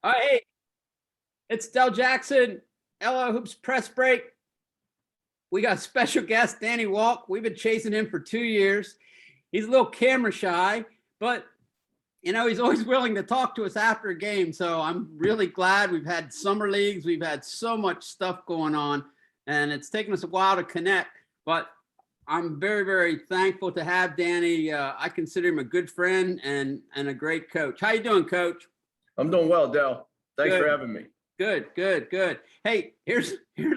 All right, hey, it's Del Jackson, LLhoops press break. We got special guest Danny Walck. We've been chasing him for 2 years. He's a little camera shy, but he's always willing to talk to us after a game. So I'm really glad. We've had summer leagues. We've had so much stuff going on, and it's taken us a while to connect. But I'm very, very thankful to have Danny. I consider him a good friend and a great coach. How you doing, Coach? I'm doing well, Del. Thanks Good. for having me. Good. Hey, here's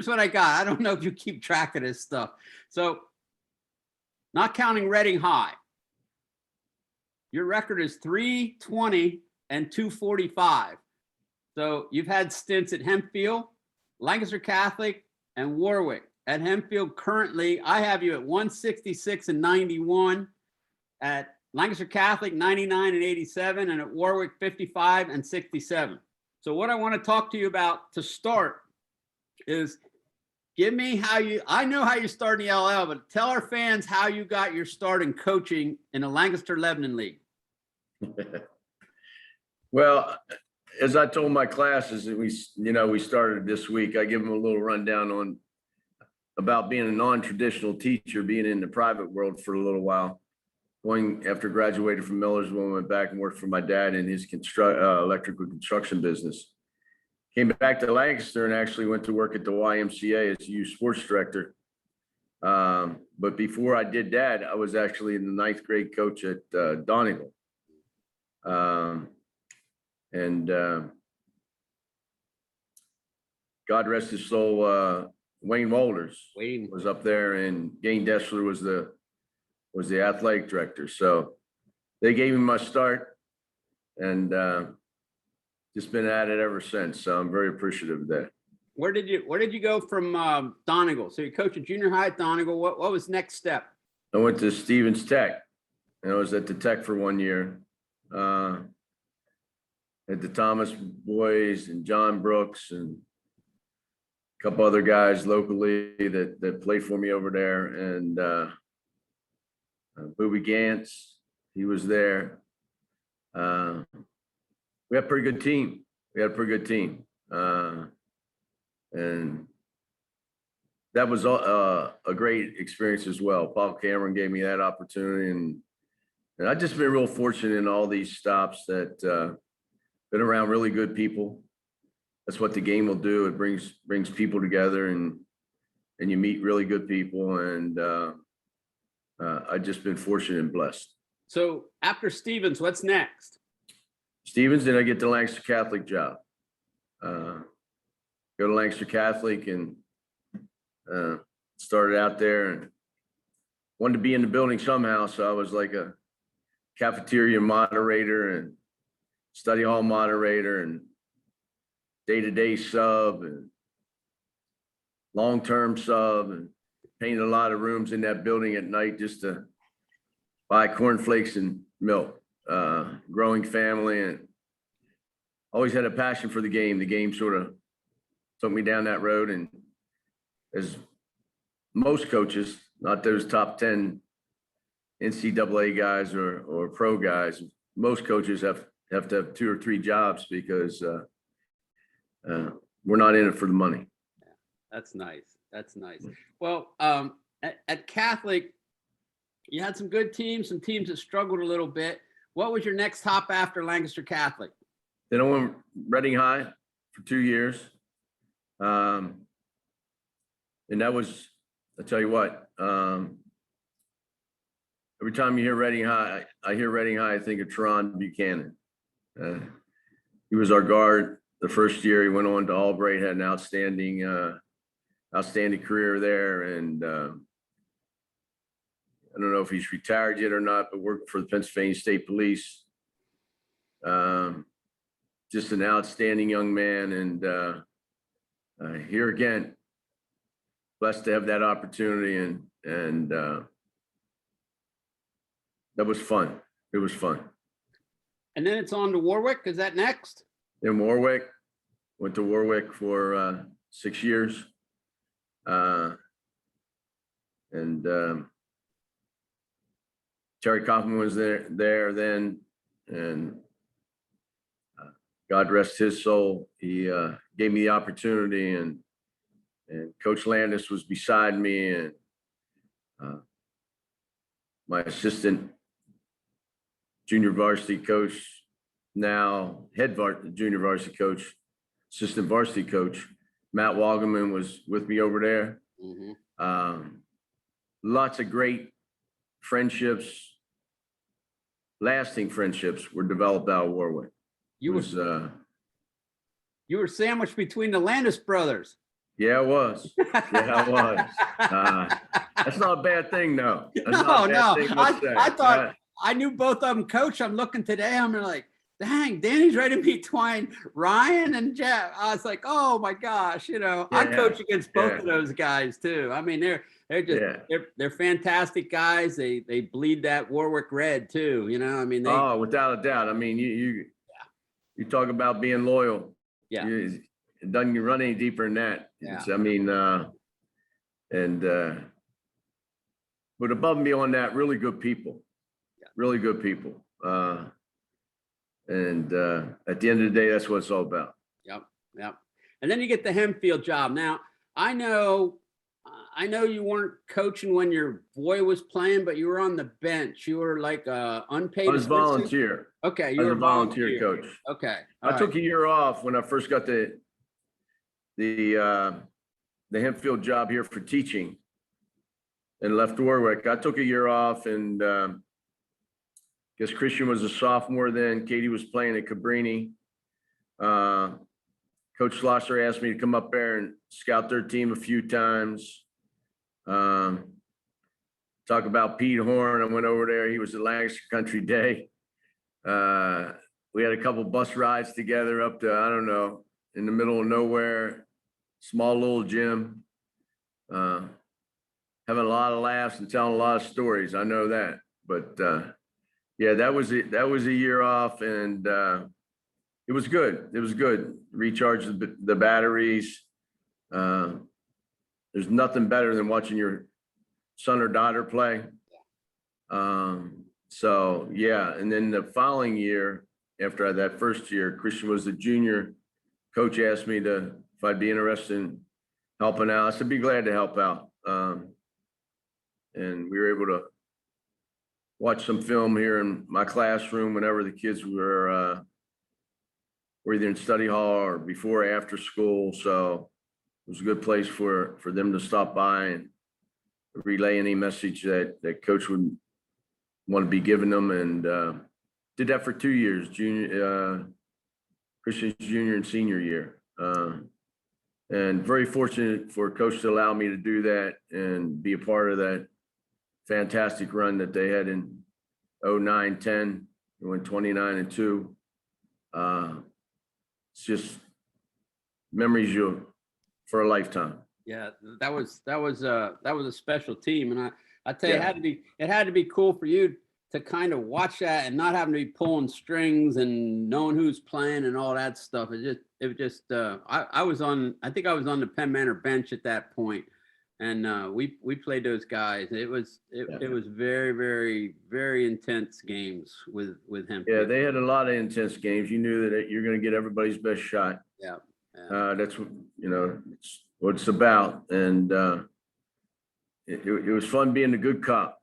what I got. I don't know if you keep track of this stuff. So, not counting Reading High, your record is 320 and 245. So you've had stints at Hempfield, Lancaster Catholic, and Warwick. At Hempfield, currently, I have you at 166 and 91. At Lancaster Catholic, 99 and 87, and at Warwick, 55 and 67. So what I want to talk to you about to start is give me I know how you started in the LL, but tell our fans how you got your start in coaching in the Lancaster Lebanon League. Well, as I told my classes, we started this week, I give them a little rundown about being a non-traditional teacher, being in the private world for a little while. After graduated from Millersville, went back and worked for my dad in his electrical construction business. Came back to Lancaster and actually went to work at the YMCA as youth sports director. But before I did that, I was actually in the 9th grade coach at Donegal. God rest his soul, Wayne Wolders was up there, and Gain Dessler was the athletic director. So they gave me my start, and just been at it ever since. So I'm very appreciative of that. Where did you go from Donegal? So you coached at junior high at Donegal. What was next step? I went to Stevens Tech, and I was at the Tech for 1 year. At the Thomas boys and John Brooks and a couple other guys locally that played for me over there, and Booby Gantz, he was there. We had a pretty good team. And that was a great experience as well. Paul Cameron gave me that opportunity, and I've just been real fortunate in all these stops that been around really good people. That's what the game will do. It brings people together, and you meet really good people, and I've just been fortunate and blessed. So after Stevens, what's next? Stevens, then I get the Lancaster Catholic job. Go to Lancaster Catholic and started out there and wanted to be in the building somehow. So I was like a cafeteria moderator and study hall moderator and day-to-day sub and long-term sub, and painted a lot of rooms in that building at night just to buy cornflakes and milk. Growing family, and always had a passion for the game. The game sort of took me down that road, and as most coaches, not those top 10 NCAA guys or pro guys, most coaches have to have 2 or 3 jobs because we're not in it for the money. That's nice. Well, at Catholic, you had some good teams, some teams that struggled a little bit. What was your next hop after Lancaster Catholic? Then I went Reading High for 2 years. And that was, I'll tell you what, every time you hear Reading High, I think of Teron Buchanan. He was our guard the first year. He went on to Albright, had an outstanding career there. And I don't know if he's retired yet or not, but worked for the Pennsylvania State Police. Just an outstanding young man. And here again, blessed to have that opportunity. And that was fun. It was fun. And then it's on to Warwick. Is that next? Then Warwick, went to Warwick for 6 years. Terry Kaufman was there then, and God rest his soul. He gave me the opportunity, and Coach Landis was beside me, and my assistant junior varsity coach, now junior varsity coach, assistant varsity coach, Matt Walgerman was with me over there. Lots of great friendships, lasting friendships were developed out of Warwick. You were sandwiched between the Landis brothers. Yeah, it was. Yeah, it was. That's not a bad thing, though. No. I thought I knew both of them coach. I'm looking today. I'm like, dang, Danny's right in between Ryan and Jeff. I was like, oh my gosh, I coach against both of those guys too. I mean, they're just they're fantastic guys. They bleed that Warwick red too. I mean, oh, without a doubt. I mean, you talk about being loyal. Yeah. It doesn't run any deeper than that. Yeah. I mean, but above and beyond that, really good people. Yeah. Really good people. And at the end of the day, that's what it's all about. Yep. And then you get the Hempfield job. Now, I know you weren't coaching when your boy was playing, but you were on the bench. You were like unpaid. I was volunteer. Okay, you were a volunteer coach. Okay. I took a year off when I first got the Hempfield job here for teaching, and left Warwick. I took a year off, and guess Christian was a sophomore then. Katie was playing at Cabrini. Coach Schlosser asked me to come up there and scout their team a few times. Talk about Pete Horn. I went over there. He was at Lancaster Country Day. We had a couple bus rides together up to, I don't know, in the middle of nowhere, small little gym. Having a lot of laughs and telling a lot of stories. I know that. But yeah, that was it. That was a year off, and it was good. It was good. Recharge the batteries. There's nothing better than watching your son or daughter play. So yeah, and then the following year, after that first year, Christian was the junior. Coach asked me if I'd be interested in helping out. I said, be glad to help out. And we were able to watch some film here in my classroom whenever the kids were either in study hall or before or after school. So it was a good place for them to stop by and relay any message that coach would want to be giving them. And did that for 2 years, Christian's junior and senior year. And very fortunate for coach to allow me to do that and be a part of that fantastic run that they had in 09-10. They went 29-2. It's just memories for a lifetime. Yeah, that was a special team, and I tell you, it had to be cool for you to kind of watch that and not having to be pulling strings and knowing who's playing and all that stuff. I think I was on the Penn Manor bench at that point, and we played those guys. It was very, very, very intense games with him. Yeah, they had a lot of intense games. You knew that you're going to get everybody's best shot. Yeah. That's what it's what it's about, and it was fun being the good cop.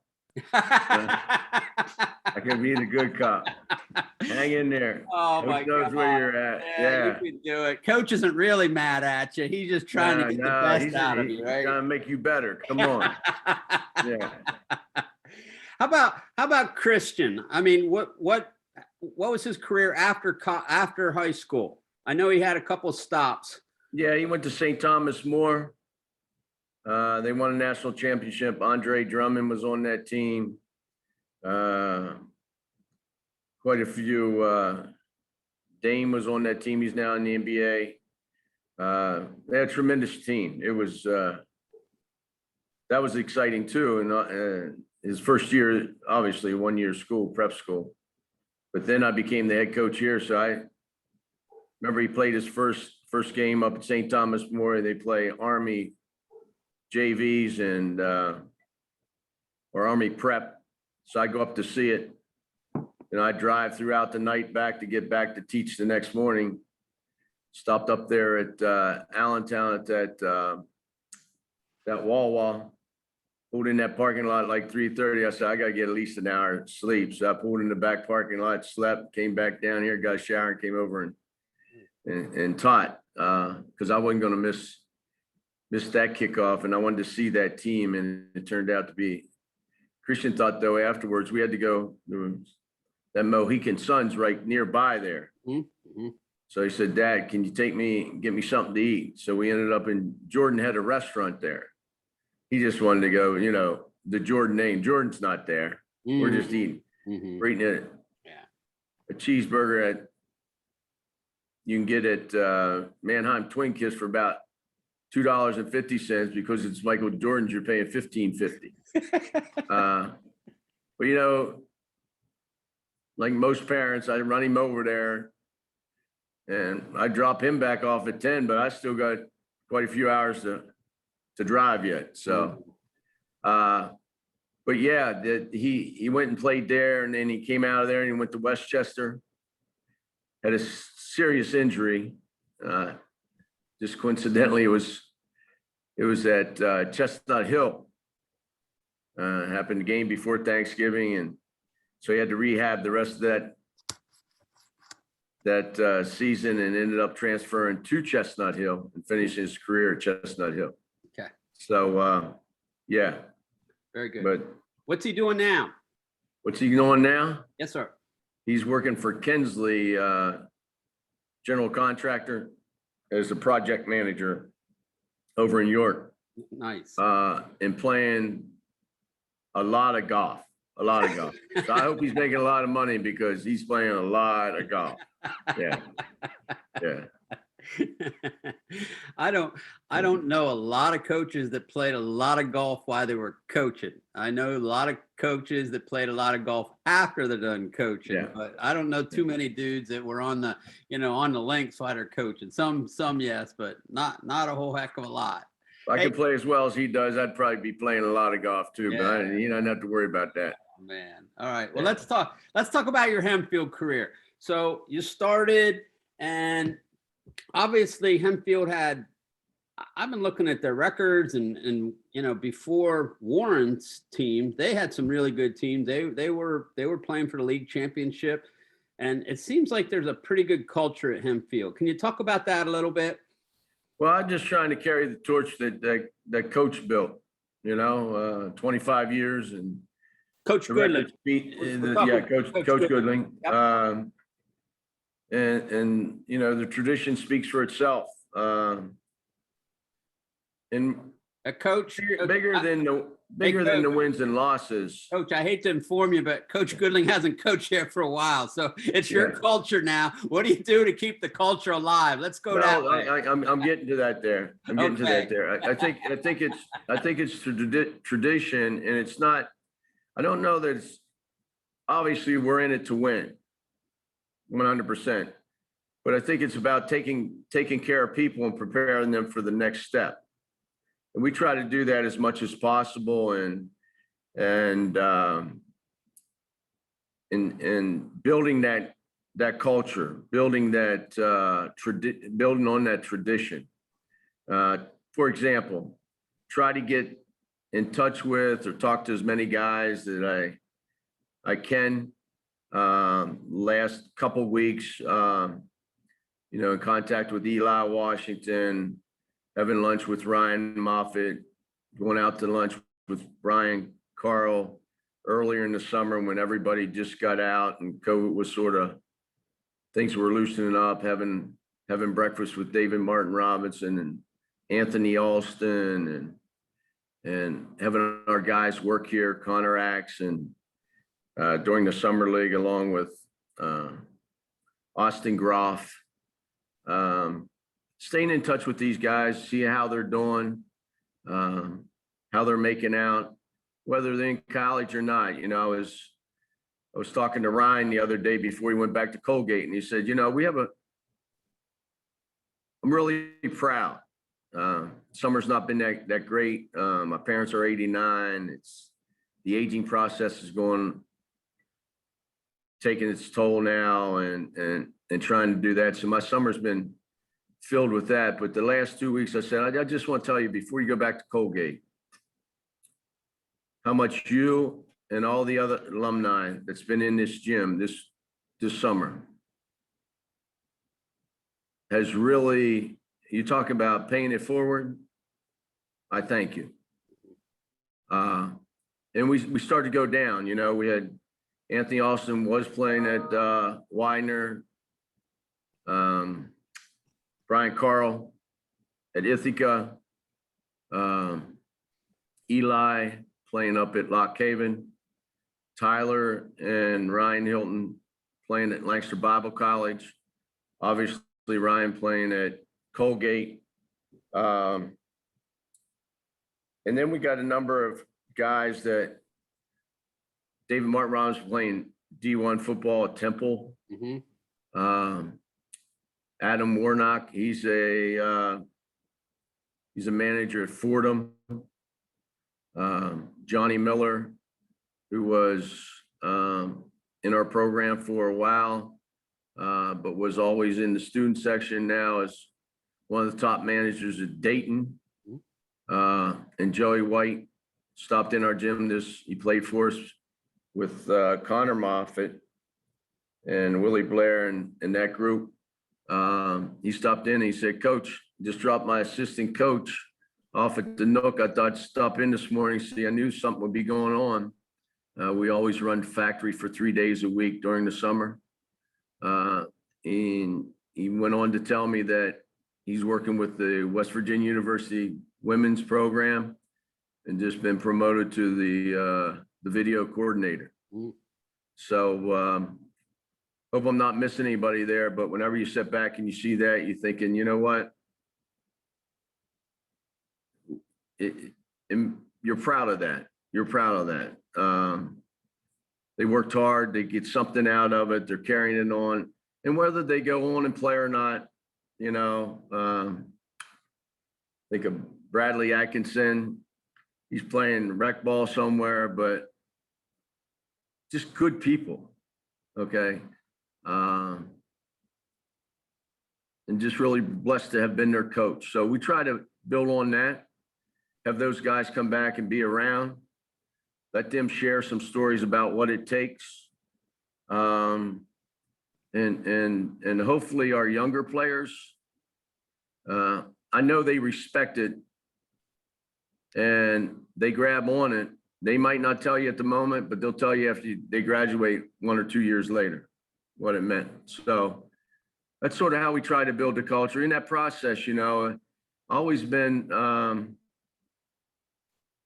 I can be the good cop. Hang in there. Oh Coach my knows God. where you're at. Yeah. You can do it. Coach isn't really mad at you. He's just trying to get the best out of you, right? He's trying to make you better. Come on. Yeah. How about Christian? I mean, what was his career after high school? I know he had a couple stops. Yeah, he went to St. Thomas More. They won a national championship. Andre Drummond was on that team. Quite a few. Dame was on that team. He's now in the NBA. They had a tremendous team. It was that was exciting too. And his first year, obviously, 1 year school, prep school. But then I became the head coach here. So I remember he played his first game up at St. Thomas More. They play Army JVs and or Army prep. So I go up to see it. And I drive throughout the night back to get back to teach the next morning. Stopped up there at Allentown at that Wawa. Pulled in that parking lot like 3:30. I said, I gotta get at least an hour of sleep. So I pulled in the back parking lot, slept, came back down here, got a shower, and came over and taught because I wasn't gonna miss that kickoff, and I wanted to see that team, and it turned out to be. Christian thought though afterwards we had to go. That Mohican Sun's right nearby there. Mm-hmm. So he said, Dad, can you take me, get me something to eat? So we ended up in, Jordan had a restaurant there. He just wanted to go, you know, the Jordan name. Jordan's not there. Mm-hmm. We're just eating. Mm-hmm. We're eating a cheeseburger at, you can get at Mannheim Twin Kiss for about $2.50 because it's Michael Jordan's, you're paying $15.50. But you know, like most parents, I run him over there and I drop him back off at 10, but I still got quite a few hours to drive yet. So, but yeah, he went and played there, and then he came out of there and he went to Westchester, had a serious injury. Just coincidentally, it was at Chestnut Hill. Happened the game before Thanksgiving, and so he had to rehab the rest of that season, and ended up transferring to Chestnut Hill and finishing his career at Chestnut Hill. Okay. So yeah. Very good. But what's he doing now? what's he doing now? Yes, sir. He's working for Kinsley General Contractor as a project manager over in York. Nice. And playing a lot of golf. So I hope he's making a lot of money because he's playing a lot of golf. Yeah. I don't know a lot of coaches that played a lot of golf while they were coaching. I know a lot of coaches that played a lot of golf after they're done coaching, but I don't know too many dudes that were on the links while they're coaching. Some yes, but not a whole heck of a lot. If I could play as well as he does, I'd probably be playing a lot of golf too, but you don't have to worry about that. Man. All right. Well, let's talk about your Hempfield career. So you started, and obviously Hempfield had, I've been looking at their records and before Warren's team, they had some really good teams. They were playing for the league championship, and it seems like there's a pretty good culture at Hempfield. Can you talk about that a little bit? Well, I'm just trying to carry the torch that coach built, 25 years, and Coach Goodling. Coach Goodling. Yep. And the tradition speaks for itself. And a coach bigger than the wins and losses. Coach, I hate to inform you, but Coach Goodling hasn't coached here for a while, so it's your culture now. What do you do to keep the culture alive? Let's go that way. I'm getting to that there. I think it's tradition, and it's not. I don't know that it's. Obviously, we're in it to win, 100%. But I think it's about taking care of people and preparing them for the next step. And we try to do that as much as possible, and building that culture, building on that tradition. For example, try to get in touch with or talk to as many guys that I can. Last couple weeks, in contact with Eli Washington, having lunch with Ryan Moffitt, going out to lunch with Brian Carl earlier in the summer when everybody just got out and COVID was things were loosening up, having breakfast with David Martin Robinson and Anthony Alston and having our guys work here, Connor Axe, and during the summer league, along with Austin Groff. Staying in touch with these guys, see how they're doing, how they're making out, whether they're in college or not. I was talking to Ryan the other day before he went back to Colgate, and he said, I'm really proud. Summer's not been that great. My parents are 89. The aging process is going taking its toll now and trying to do that. So my summer's been filled with that. But the last 2 weeks, I said, I just want to tell you before you go back to Colgate, how much you and all the other alumni that's been in this gym this summer has really, you talk about paying it forward. I thank you. And we started to go down, you know, we had Anthony Austin was playing at Widener, Brian Carl at Ithaca, Eli playing up at Lock Haven, Tyler and Ryan Hilton playing at Lancaster Bible College, obviously Ryan playing at Colgate. And then we got a number of guys that David Martin Robbins playing D1 football at Temple. Adam Warnock, he's a manager at Fordham. Johnny Miller, who was in our program for a while, but was always in the student section, now is one of the top managers at Dayton. And Joey White stopped in our gym he played for us with Connor Moffitt and Willie Blair and that group. He stopped in and he said, Coach, just dropped my assistant coach off at the Nook. I thought I'd stop in this morning, see, I knew something would be going on. We always run factory for 3 days a week during the summer. And he went on to tell me that he's working with the West Virginia University women's program and just been promoted to the video coordinator. So hope I'm not missing anybody there, but whenever you sit back and you see that, you're thinking, you know what? You're proud of that. You're proud of that. They worked hard, they get something out of it, they're carrying it on. And whether they go on and play or not, you know, think of Bradley Atkinson, he's playing rec ball somewhere, but just good people, okay? And just really blessed to have been their coach. So we try to build on that, have those guys come back and be around, let them share some stories about what it takes. And hopefully our younger players, I know they respect it and they grab on it. They might not tell you at the moment, but they'll tell you after they graduate 1 or 2 years later what it meant. So that's sort of how we try to build the culture. In that process, you know, always been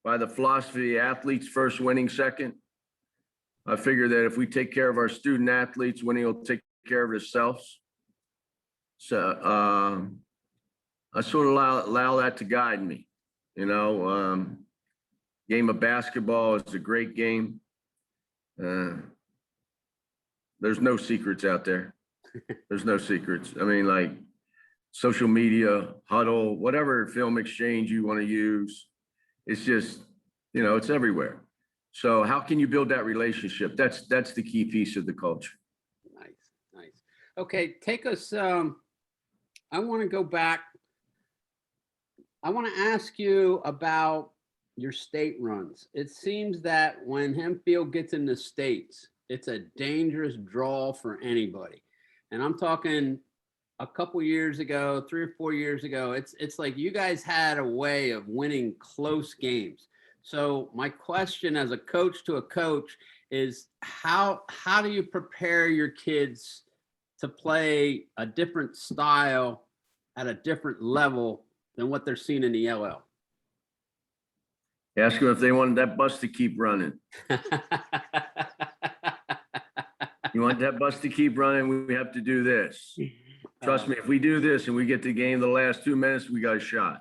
by the philosophy, athletes first, winning second. I figure that if we take care of our student athletes, winning will take care of themselves. So I sort of allow that to guide me. You know, game of basketball is a great game. There's no secrets out there. There's no secrets. I mean, like social media, huddle, whatever film exchange you want to use. It's just, you know, it's everywhere. So how can you build that relationship? That's the key piece of the culture. Nice. Okay, take us, I want to go back. I want to ask you about your state runs. It seems that when Hempfield gets in the states, it's a dangerous draw for anybody. And I'm talking a couple years ago, 3 or 4 years ago, it's like you guys had a way of winning close games. So my question as a coach to a coach is how do you prepare your kids to play a different style at a different level than what they're seeing in the LL? Ask them if they wanted that bus to keep running. You want that bus to keep running, we have to do this. Trust me, if we do this and we get the game the last 2 minutes, we got a shot.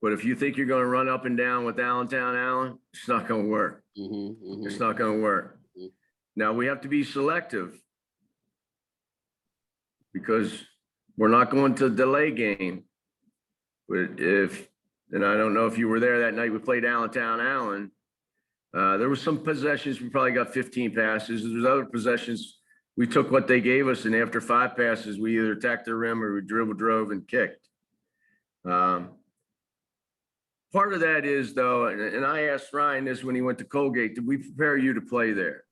But if you think you're going to run up and down with Allentown Allen, it's not going to work. It's not going to work. Now we have to be selective because we're not going to delay game. But and I don't know if you were there that night we played Allentown Allen, There were some possessions, we probably got 15 passes. There's other possessions, we took what they gave us, and after 5 passes, we either attacked the rim or we drove and kicked. Part of that is, though, and I asked Ryan this when he went to Colgate, did we prepare you to play there?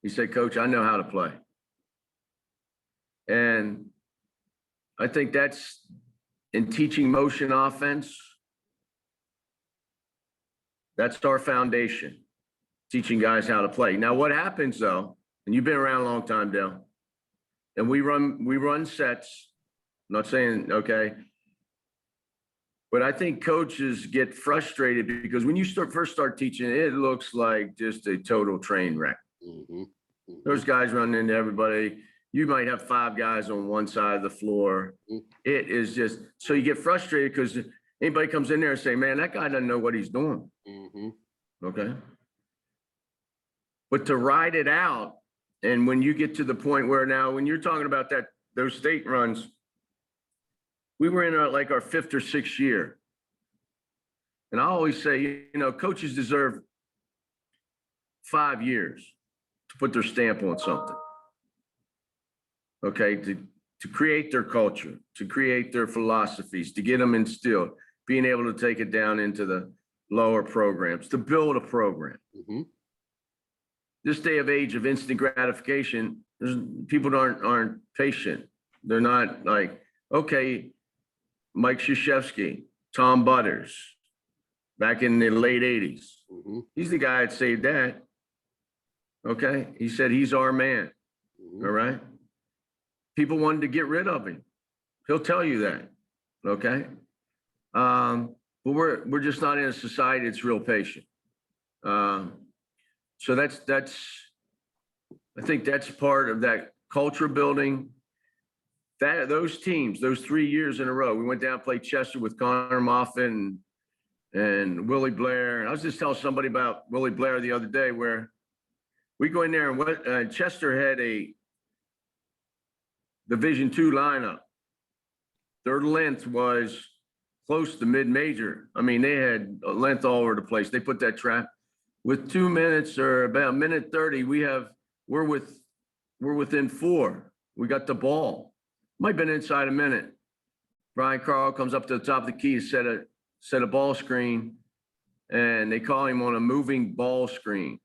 He said, Coach, I know how to play. And I think that's in teaching motion offense. That's our foundation, teaching guys how to play. Now, what happens, though, and you've been around a long time, Dale, and we run sets. I'm not saying, okay, but I think coaches get frustrated because when you first start teaching, it looks like just a total train wreck. Mm-hmm. Mm-hmm. Those guys running into everybody. You might have 5 guys on one side of the floor. Mm-hmm. It is just, so you get frustrated because anybody comes in there and say, man, that guy doesn't know what he's doing. Mm-hmm. Okay. But to ride it out, and when you get to the point where now, when you're talking about those state runs, we were in our 5th or 6th year. And I always say, coaches deserve 5 years to put their stamp on something. Okay, to create their culture, to create their philosophies, to get them instilled, being able to take it down into the lower programs, to build a program. Mm-hmm. This day of age of instant gratification, people aren't patient. They're not like, okay, Mike Krzyzewski, Tom Butters, back in the late 80s. Mm-hmm. He's the guy that saved that. Okay, he said he's our man. Mm-hmm. All right. People wanted to get rid of him. He'll tell you that. Okay. But we're just not in a society that's real patient. So that's I think that's part of that culture building. Those teams, those 3 years in a row, we went down and played Chester with Connor Moffitt and Willie Blair. And I was just telling somebody about Willie Blair the other day, where we go in there and Chester had a Division II lineup. Their length was close to mid-major. I mean, they had a length all over the place. They put that trap with 2 minutes or about 1:30. We're within 4. We got the ball. Might have been inside a minute. Brian Carl comes up to the top of the key to set a ball screen, and they call him on a moving ball screen.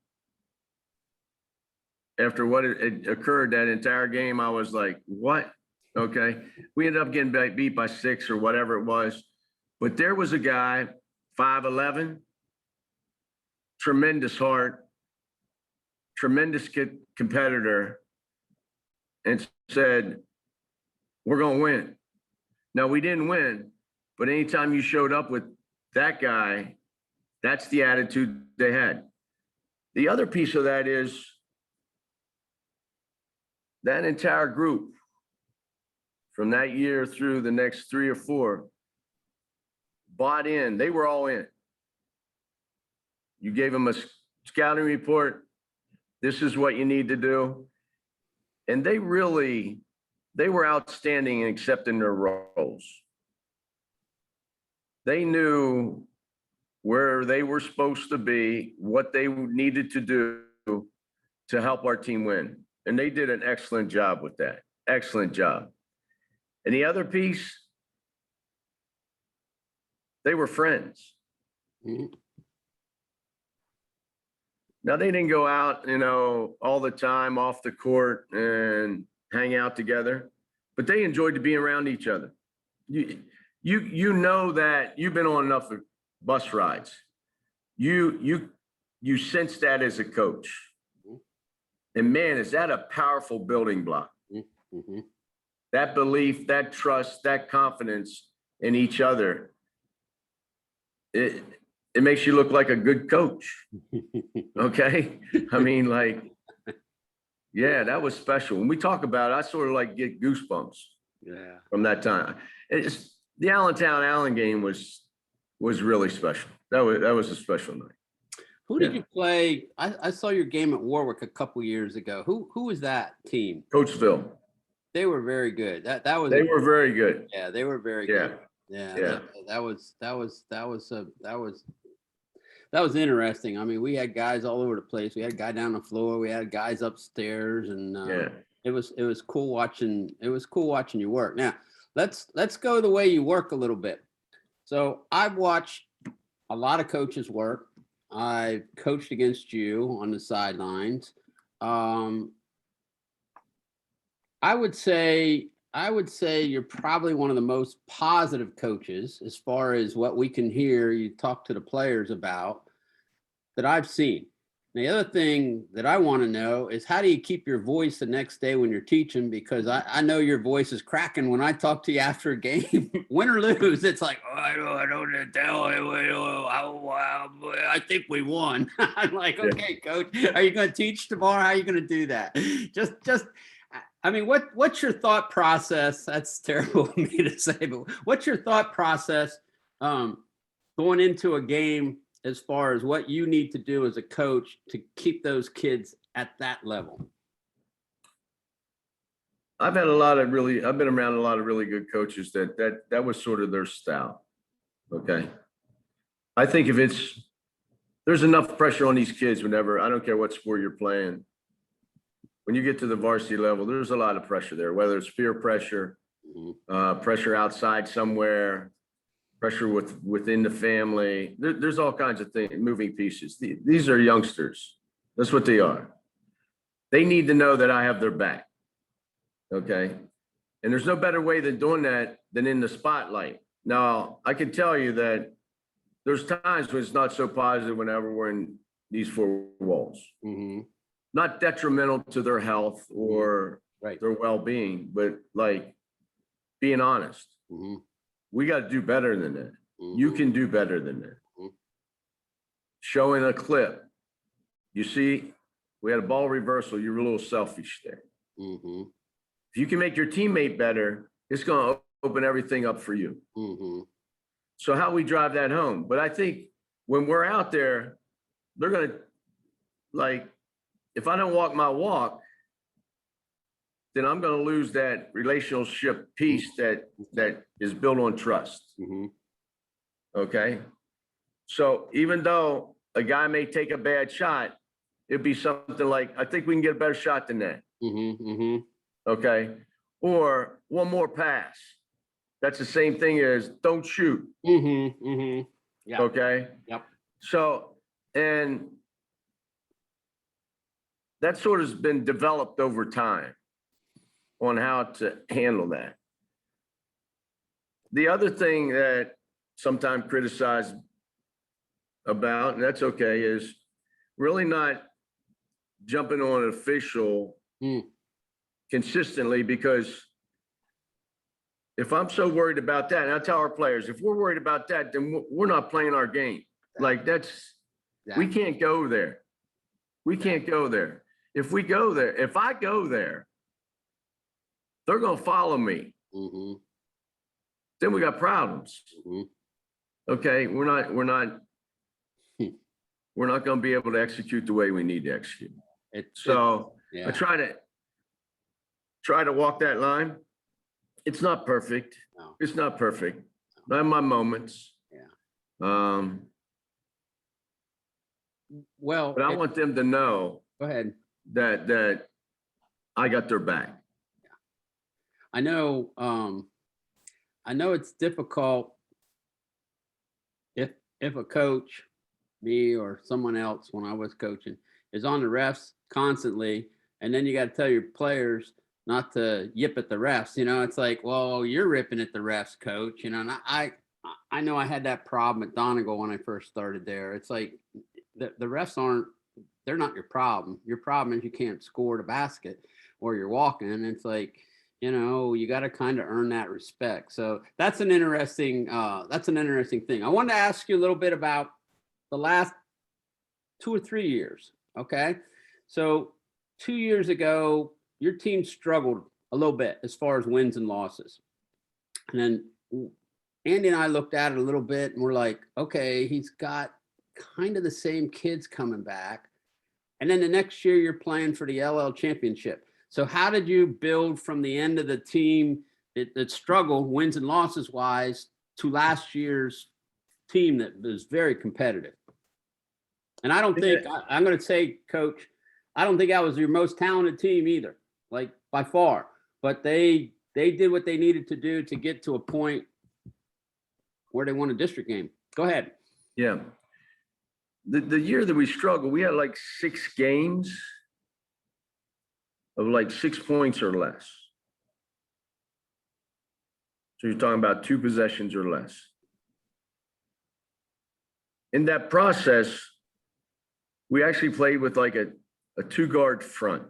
After what had occurred that entire game, I was like, what? Okay. We ended up getting beat by 6 or whatever it was. But there was a guy, 5'11", tremendous heart, tremendous competitor, and said, we're going to win. Now, we didn't win, but anytime you showed up with that guy, that's the attitude they had. The other piece of that is that entire group from that year through the next 3 or 4 bought in. They were all in. You gave them a scouting report. This is what you need to do. And they were outstanding in accepting their roles. They knew where they were supposed to be, what they needed to do to help our team win. And they did an excellent job with that. Excellent job. And the other piece, they were friends. Mm-hmm. Now, they didn't go out, all the time off the court and hang out together, but they enjoyed to be around each other. You know that you've been on enough bus rides. You sense that as a coach. And man, is that a powerful building block? Mm-hmm. That belief, that trust, that confidence in each other. It makes you look like a good coach. Okay. I mean, yeah, that was special. When we talk about it, I sort of get goosebumps. Yeah. From that time. The Allen game was really special. That was a special night. Who did you play? I saw your game at Warwick a couple years ago. Who was that team? Coachville. They were very good. That was. They were very good. Yeah, they were very good. Yeah. That was. that was interesting. I mean, we had guys all over the place. We had a guy down the floor. We had guys upstairs, and Yeah. it was cool watching. It was cool watching you work. Now let's go the way you work a little bit. So I've watched a lot of coaches work. I coached against you on the sidelines. I would say you're probably one of the most positive coaches as far as what we can hear you talk to the players about that I've seen. The other thing that I want to know is, how do you keep your voice the next day when you're teaching? Because I know your voice is cracking when I talk to you after a game, win or lose. It's like, oh, I don't tell. I think we won. I'm like, okay, coach, are you going to teach tomorrow? How are you going to do that? I mean, what's your thought process? That's terrible of me to say, but what's your thought process going into a game as far as what you need to do as a coach to keep those kids at that level? I've been around a lot of really good coaches that was sort of their style. Okay. I think there's enough pressure on these kids whenever, I don't care what sport you're playing. When you get to the varsity level, there's a lot of pressure there, whether it's peer pressure, pressure outside somewhere, pressure within the family. There's all kinds of things, moving pieces. These are youngsters. That's what they are. They need to know that I have their back. Okay. And there's no better way than doing that than in the spotlight. Now, I can tell you that there's times when it's not so positive whenever we're in these four walls. Mm-hmm. Not detrimental to their health or their well-being, but like being honest. Mm-hmm. We got to do better than that. Mm-hmm. You can do better than that. Mm-hmm. Showing a clip. You see, we had a ball reversal. You were a little selfish there. Mm-hmm. If you can make your teammate better, it's going to open everything up for you. Mm-hmm. So how we drive that home? But I think when we're out there, they're going to, like, if I don't walk my walk, then I'm going to lose that relationship piece that is built on trust. Mm-hmm. Okay. So even though a guy may take a bad shot, it'd be something like, I think we can get a better shot than that. Mm-hmm. Mm-hmm. Okay. Or one more pass. That's the same thing as don't shoot. Mm-hmm. Mm-hmm. Yeah. Okay. Yep. So, and that sort of has been developed over time on how to handle that. The other thing that sometimes criticized about, and that's okay, is really not jumping on an official consistently, because if I'm so worried about that, and I tell our players, if we're worried about that, then we're not playing our game. Like we can't go there. We can't go there. If we go there, if I go there, they're going to follow me. Mm-hmm. Then we got problems. Mm-hmm. Okay. We're not going to be able to execute the way we need to execute. I try to walk that line. It's not perfect. No. It's not perfect. I have my moments. Yeah. Well, but I want them to know. Go ahead. That I got their back. Yeah. I know it's difficult if a coach, me or someone else when I was coaching, is on the refs constantly, and then you got to tell your players not to yip at the refs. You know, it's like, well, you're ripping at the refs, coach. You know, and I know I had that problem at Donegal when I first started there. It's like the refs they're not your problem. Your problem is you can't score the basket or you're walking. And it's like, you know, you got to kind of earn that respect. So that's an interesting thing. I wanted to ask you a little bit about the last 2 or 3 years. Okay. So 2 years ago, your team struggled a little bit as far as wins and losses. And then Andy and I looked at it a little bit and we're like, okay, he's got kind of the same kids coming back. And then the next year you're playing for the LL championship. So how did you build from the end of the team that struggled wins and losses wise to last year's team that was very competitive? And I don't think, I'm going to say, Coach, I don't think that was your most talented team either, like by far. But they did what they needed to do to get to a point where they won a district game. Go ahead. Yeah. The year that we struggled, we had like 6 games of like 6 points or less. So you're talking about 2 possessions or less. In that process, we actually played with like a 2-guard front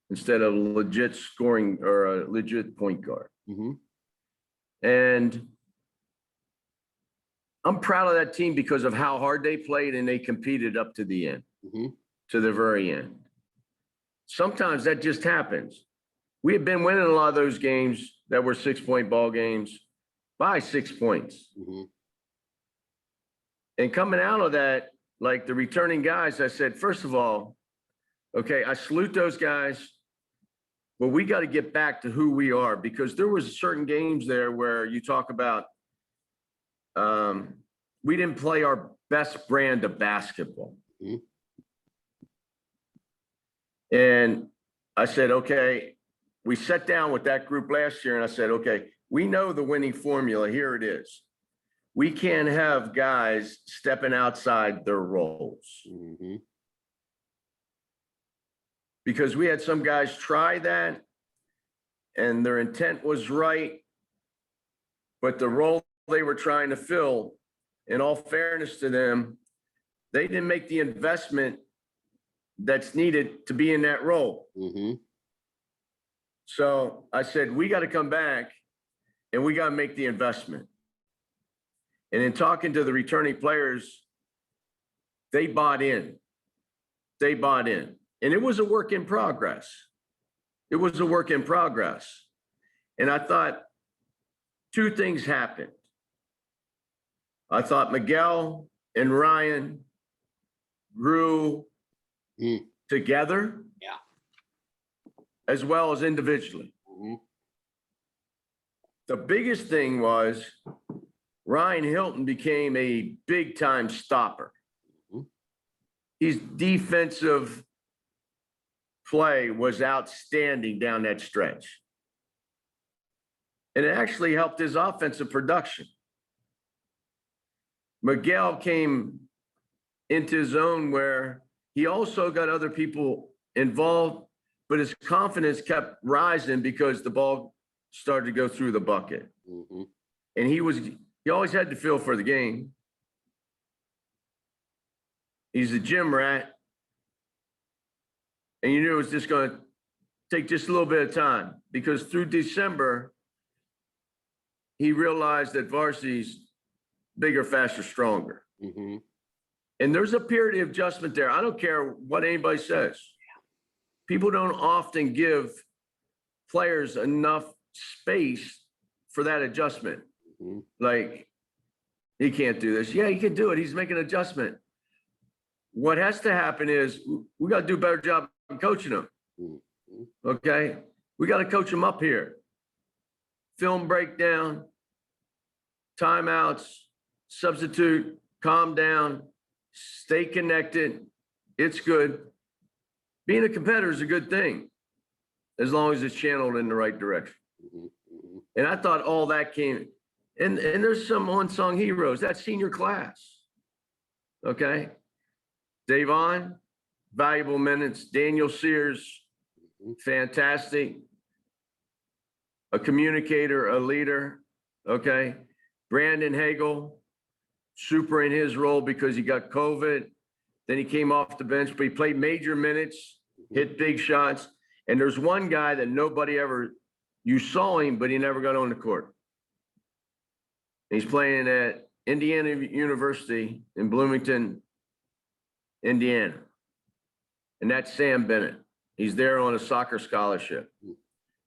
instead of legit scoring or a legit point guard. Mm-hmm. And I'm proud of that team because of how hard they played and they competed up to the end, to the very end. Sometimes that just happens. We have been winning a lot of those games that were 6-point ball games by 6 points. Mm-hmm. And coming out of that, like the returning guys, I said, first of all, okay, I salute those guys, but we got to get back to who we are, because there was certain games there where you talk about we didn't play our best brand of basketball. Mm-hmm. And I said, okay, we sat down with that group last year and I said, okay, we know the winning formula. Here it is. We can't have guys stepping outside their roles. Mm-hmm. Because we had some guys try that and their intent was right, but the role they were trying to fill, in all fairness to them, they didn't make the investment that's needed to be in that role. Mm-hmm. So I said, we got to come back and we got to make the investment. And in talking to the returning players, they bought in. They bought in. And it was a work in progress. It was a work in progress. And I thought 2 things happened. I thought Miguel and Ryan grew together, as well as individually. Mm-hmm. The biggest thing was Ryan Hilton became a big-time stopper. Mm-hmm. His defensive play was outstanding down that stretch. And it actually helped his offensive production. Miguel came into his own where he also got other people involved, but his confidence kept rising because the ball started to go through the bucket. Mm-hmm. And he always had to feel for the game. He's a gym rat. And you knew it was just going to take just a little bit of time, because through December, he realized that varsity's bigger, faster, stronger. Mm-hmm. And there's a period of adjustment there. I don't care what anybody says. People don't often give players enough space for that adjustment. Mm-hmm. Like, he can't do this. Yeah, he can do it. He's making an adjustment. What has to happen is we got to do a better job of coaching them. Mm-hmm. Okay? We got to coach them up here. Film breakdown, timeouts, substitute, calm down, stay connected. It's good. Being a competitor is a good thing, as long as it's channeled in the right direction. Mm-hmm. Mm-hmm. And I thought all that came, and there's some unsung heroes. That senior class. Okay? Davon, valuable minutes. Daniel Sears, fantastic. A communicator, a leader. Okay? Brandon Hagel, super in his role because he got COVID. Then he came off the bench, but he played major minutes, hit big shots. And there's one guy that nobody ever, you saw him, but he never got on the court. He's playing at Indiana University in Bloomington, Indiana. And that's Sam Bennett. He's there on a soccer scholarship.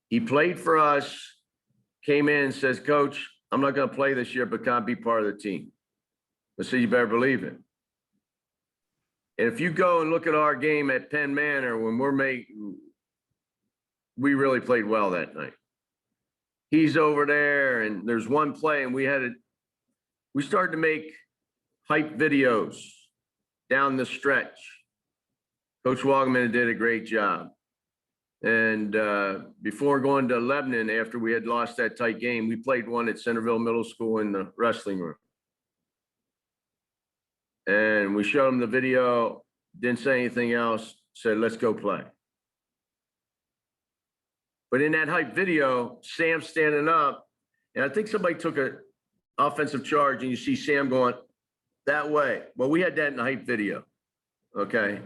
He played for us, came in and says, Coach, I'm not going to play this year, but can I be part of the team? I said, you better believe it. And if you go and look at our game at Penn Manor, when we really played well that night. He's over there, and there's one play, and we started to make hype videos down the stretch. Coach Wogman did a great job. And before going to Lebanon, after we had lost that tight game, we played one at Centerville Middle School in the wrestling room. And we showed them the video, didn't say anything else, said, let's go play. But in that hype video, Sam's standing up, and I think somebody took an offensive charge, and you see Sam going that way. Well, we had that in the hype video, okay?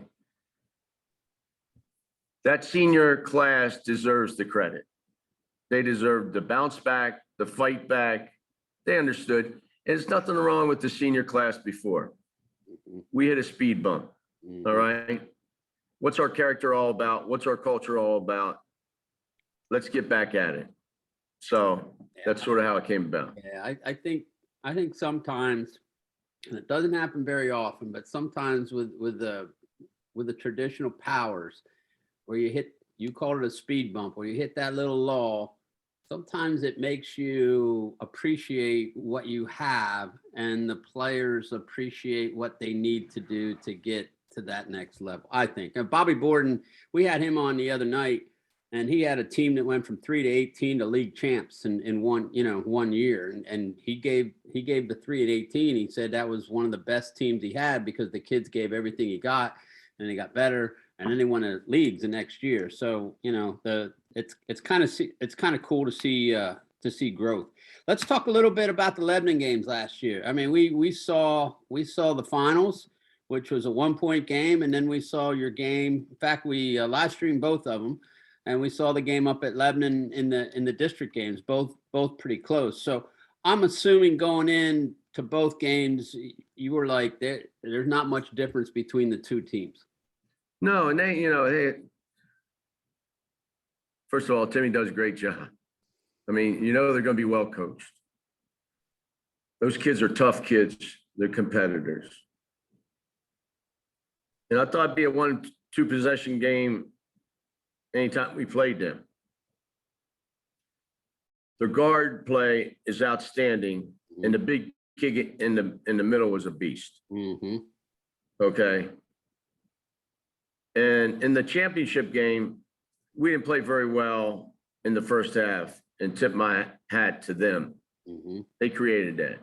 That senior class deserves the credit. They deserve the bounce back, the fight back. They understood. And there's nothing wrong with the senior class before. We hit a speed bump, all right? What's our character all about? What's our culture all about? Let's get back at it. So that's sort of how it came about. Yeah, I think sometimes, and it doesn't happen very often, but sometimes with the traditional powers, where you call it a speed bump, where you hit that little lull, sometimes it makes you appreciate what you have, and the players appreciate what they need to do to get to that next level, I think. And Bobby Borden, we had him on the other night, and he had a team that went from 3 to 18 to league champs in one year. And he gave the 3 and 18. He said that was one of the best teams he had because the kids gave everything he got, and they got better. And then they won the leagues the next year. So, it's kind of cool to see growth. Let's talk a little bit about the Lebanon games last year. I mean, we saw the finals, which was a 1-point game, and then we saw your game. In fact, we live streamed both of them, and we saw the game up at Lebanon in the district games, both pretty close. So I'm assuming going in to both games, you were like, there's not much difference between the two teams. No, and they, first of all, Timmy does a great job. I mean, they're going to be well coached. Those kids are tough kids. They're competitors. And I thought it'd be a 1-2 possession game anytime we played them. The guard play is outstanding, and the big kick in the middle was a beast. Mm-hmm. Okay. And in the championship game, we didn't play very well in the first half, and tip my hat to them. Mm-hmm. They created that.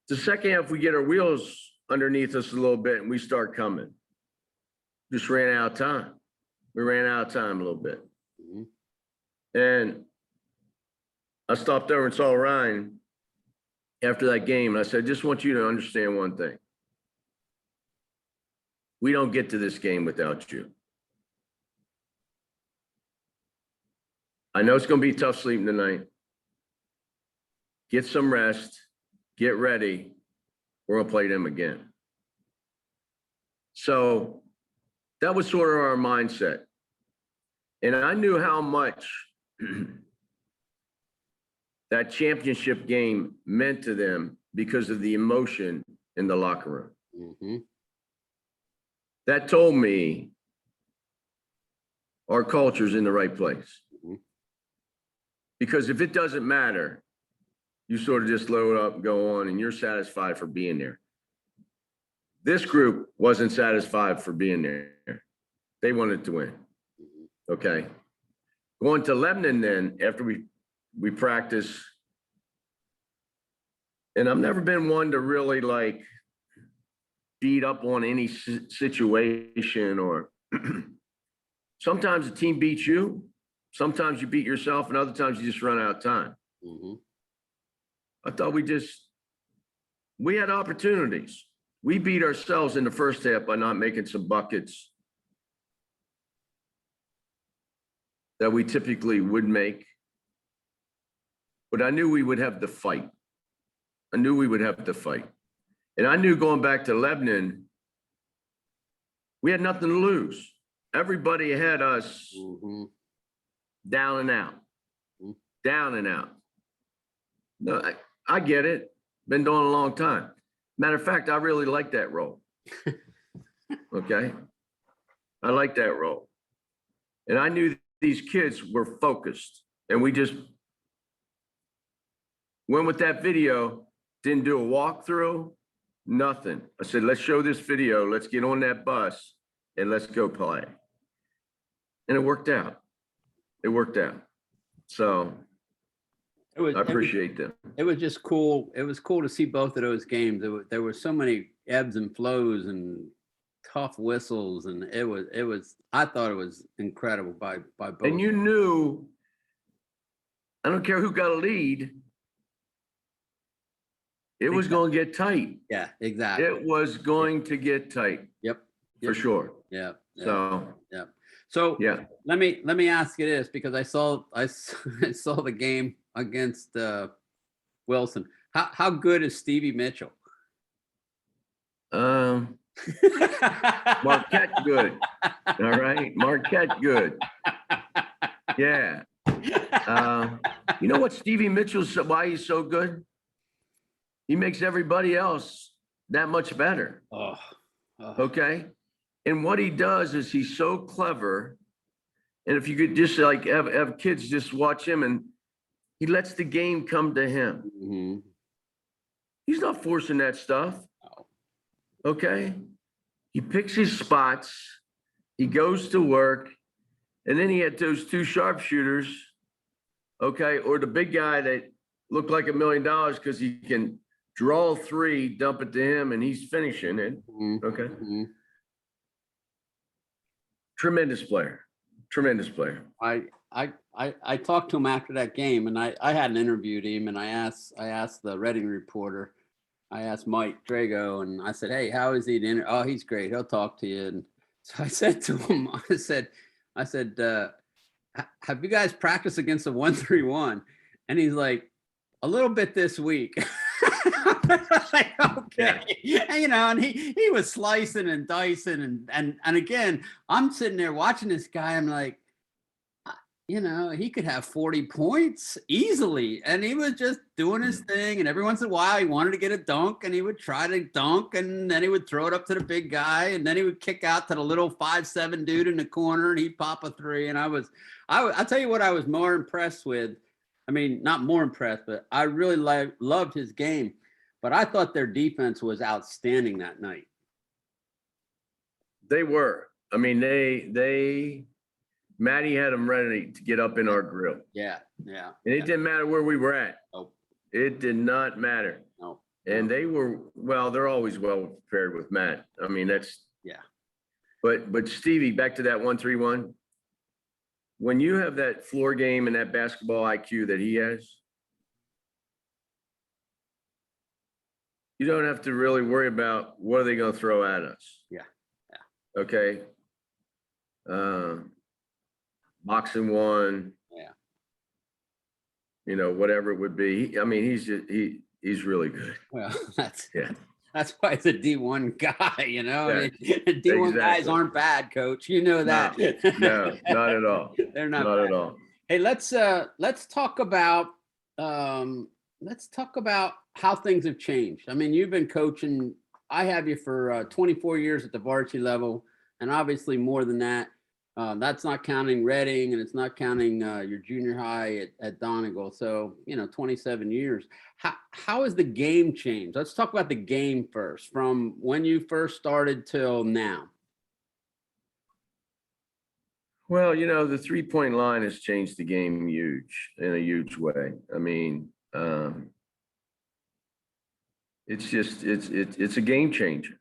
The second half, we get our wheels underneath us a little bit, and we start coming. Just ran out of time. We ran out of time a little bit. Mm-hmm. And I stopped over and saw Ryan after that game, and I said, I just want you to understand one thing. We don't get to this game without you. I know it's going to be tough sleeping tonight. Get some rest. Get ready. We're going to play them again. So that was sort of our mindset. And I knew how much that championship game meant to them because of the emotion in the locker room. Mm-hmm. That told me our culture's in the right place. Mm-hmm. Because if it doesn't matter, you sort of just load up and go on, and you're satisfied for being there. This group wasn't satisfied for being there. They wanted to win. Okay. Going to Lebanon then, after we practice, and I've never been one to really like beat up on any situation, or sometimes the team beats you, sometimes you beat yourself, and other times you just run out of time. Mm-hmm. I thought we had opportunities. We beat ourselves in the first half by not making some buckets that we typically would make. But I knew we would have to fight. I knew we would have to fight. And I knew going back to Lebanon, we had nothing to lose. Everybody had us mm-hmm. down and out, mm-hmm. down and out. No, I get it. Been doing it a long time. Matter of fact, I really like that role. Okay. I like that role. And I knew these kids were focused, and we just went with that video Didn't do a walkthrough, nothing. I said, let's show this video. Let's get on that bus and let's go play. And it worked out. It worked out. So I appreciate them. It was just cool. It was cool to see both of those games. There were so many ebbs and flows and tough whistles, and I thought it was incredible by both. And you knew, I don't care who got a lead, it was going to get tight. Yeah, exactly. It was going to get tight. Yep. For sure. Yeah. So yeah. Let me ask you this, because I saw the game against Wilson. How good is Stevie Mitchell? Marquette good. All right. Marquette good. Yeah. You know what Stevie Mitchell's, why he's so good? He makes everybody else that much better. Okay. And what he does is he's so clever. And if you could just like have kids just watch him, and he lets the game come to him. Mm-hmm. He's not forcing that stuff. Okay. He picks his spots. He goes to work. And then he had those two sharpshooters. Okay. Or the big guy that looked like $1 million because he can draw three, dump it to him, and he's finishing it. Okay. Mm-hmm. Tremendous player. Tremendous player. I talked to him after that game, and I hadn't interviewed him, and I asked the Reading reporter, I asked Mike Drago, and I said, hey, how is he? Oh, he's great. He'll talk to you. And so I said to him, I said, have you guys practiced against the 1-3-1? And he's like, a little bit this week. Like, okay. Yeah. And, and he was slicing and dicing and again, I'm sitting there watching this guy. I'm like, he could have 40 points easily. And he was just doing his thing. And every once in a while he wanted to get a dunk, and he would try to dunk, and then he would throw it up to the big guy, and then he would kick out to the little 5'7" dude in the corner, and he'd pop a three. And I'll tell you what I was more impressed with. I mean, not more impressed, but I really loved his game. But I thought their defense was outstanding that night. They were. I mean, Matty had them ready to get up in our grill. Yeah. And it didn't matter where we were at. Nope. It did not matter. No. And they were, well, they're always well prepared with Matt. I mean, that's. Yeah. But Stevie, back to that 1-3-1. When you have that floor game and that basketball IQ that he has, you don't have to really worry about what are they going to throw at us. Yeah. Okay. Boxing one. Yeah. Whatever it would be. I mean, he's really good. Well, that's why it's a D1 guy, Yeah, I mean, D1 guys aren't bad, coach. You know that. No, not at all. They're not bad. At all. Hey, let's talk about how things have changed. I mean, you've been coaching. I have you for 24 years at the varsity level, and obviously more than that. That's not counting Reading, and it's not counting your junior high at Donegal. So, 27 years. How has the game changed? Let's talk about the game first, from when you first started till now. Well, the 3-point line has changed the game in a huge way. I mean, it's a game changer.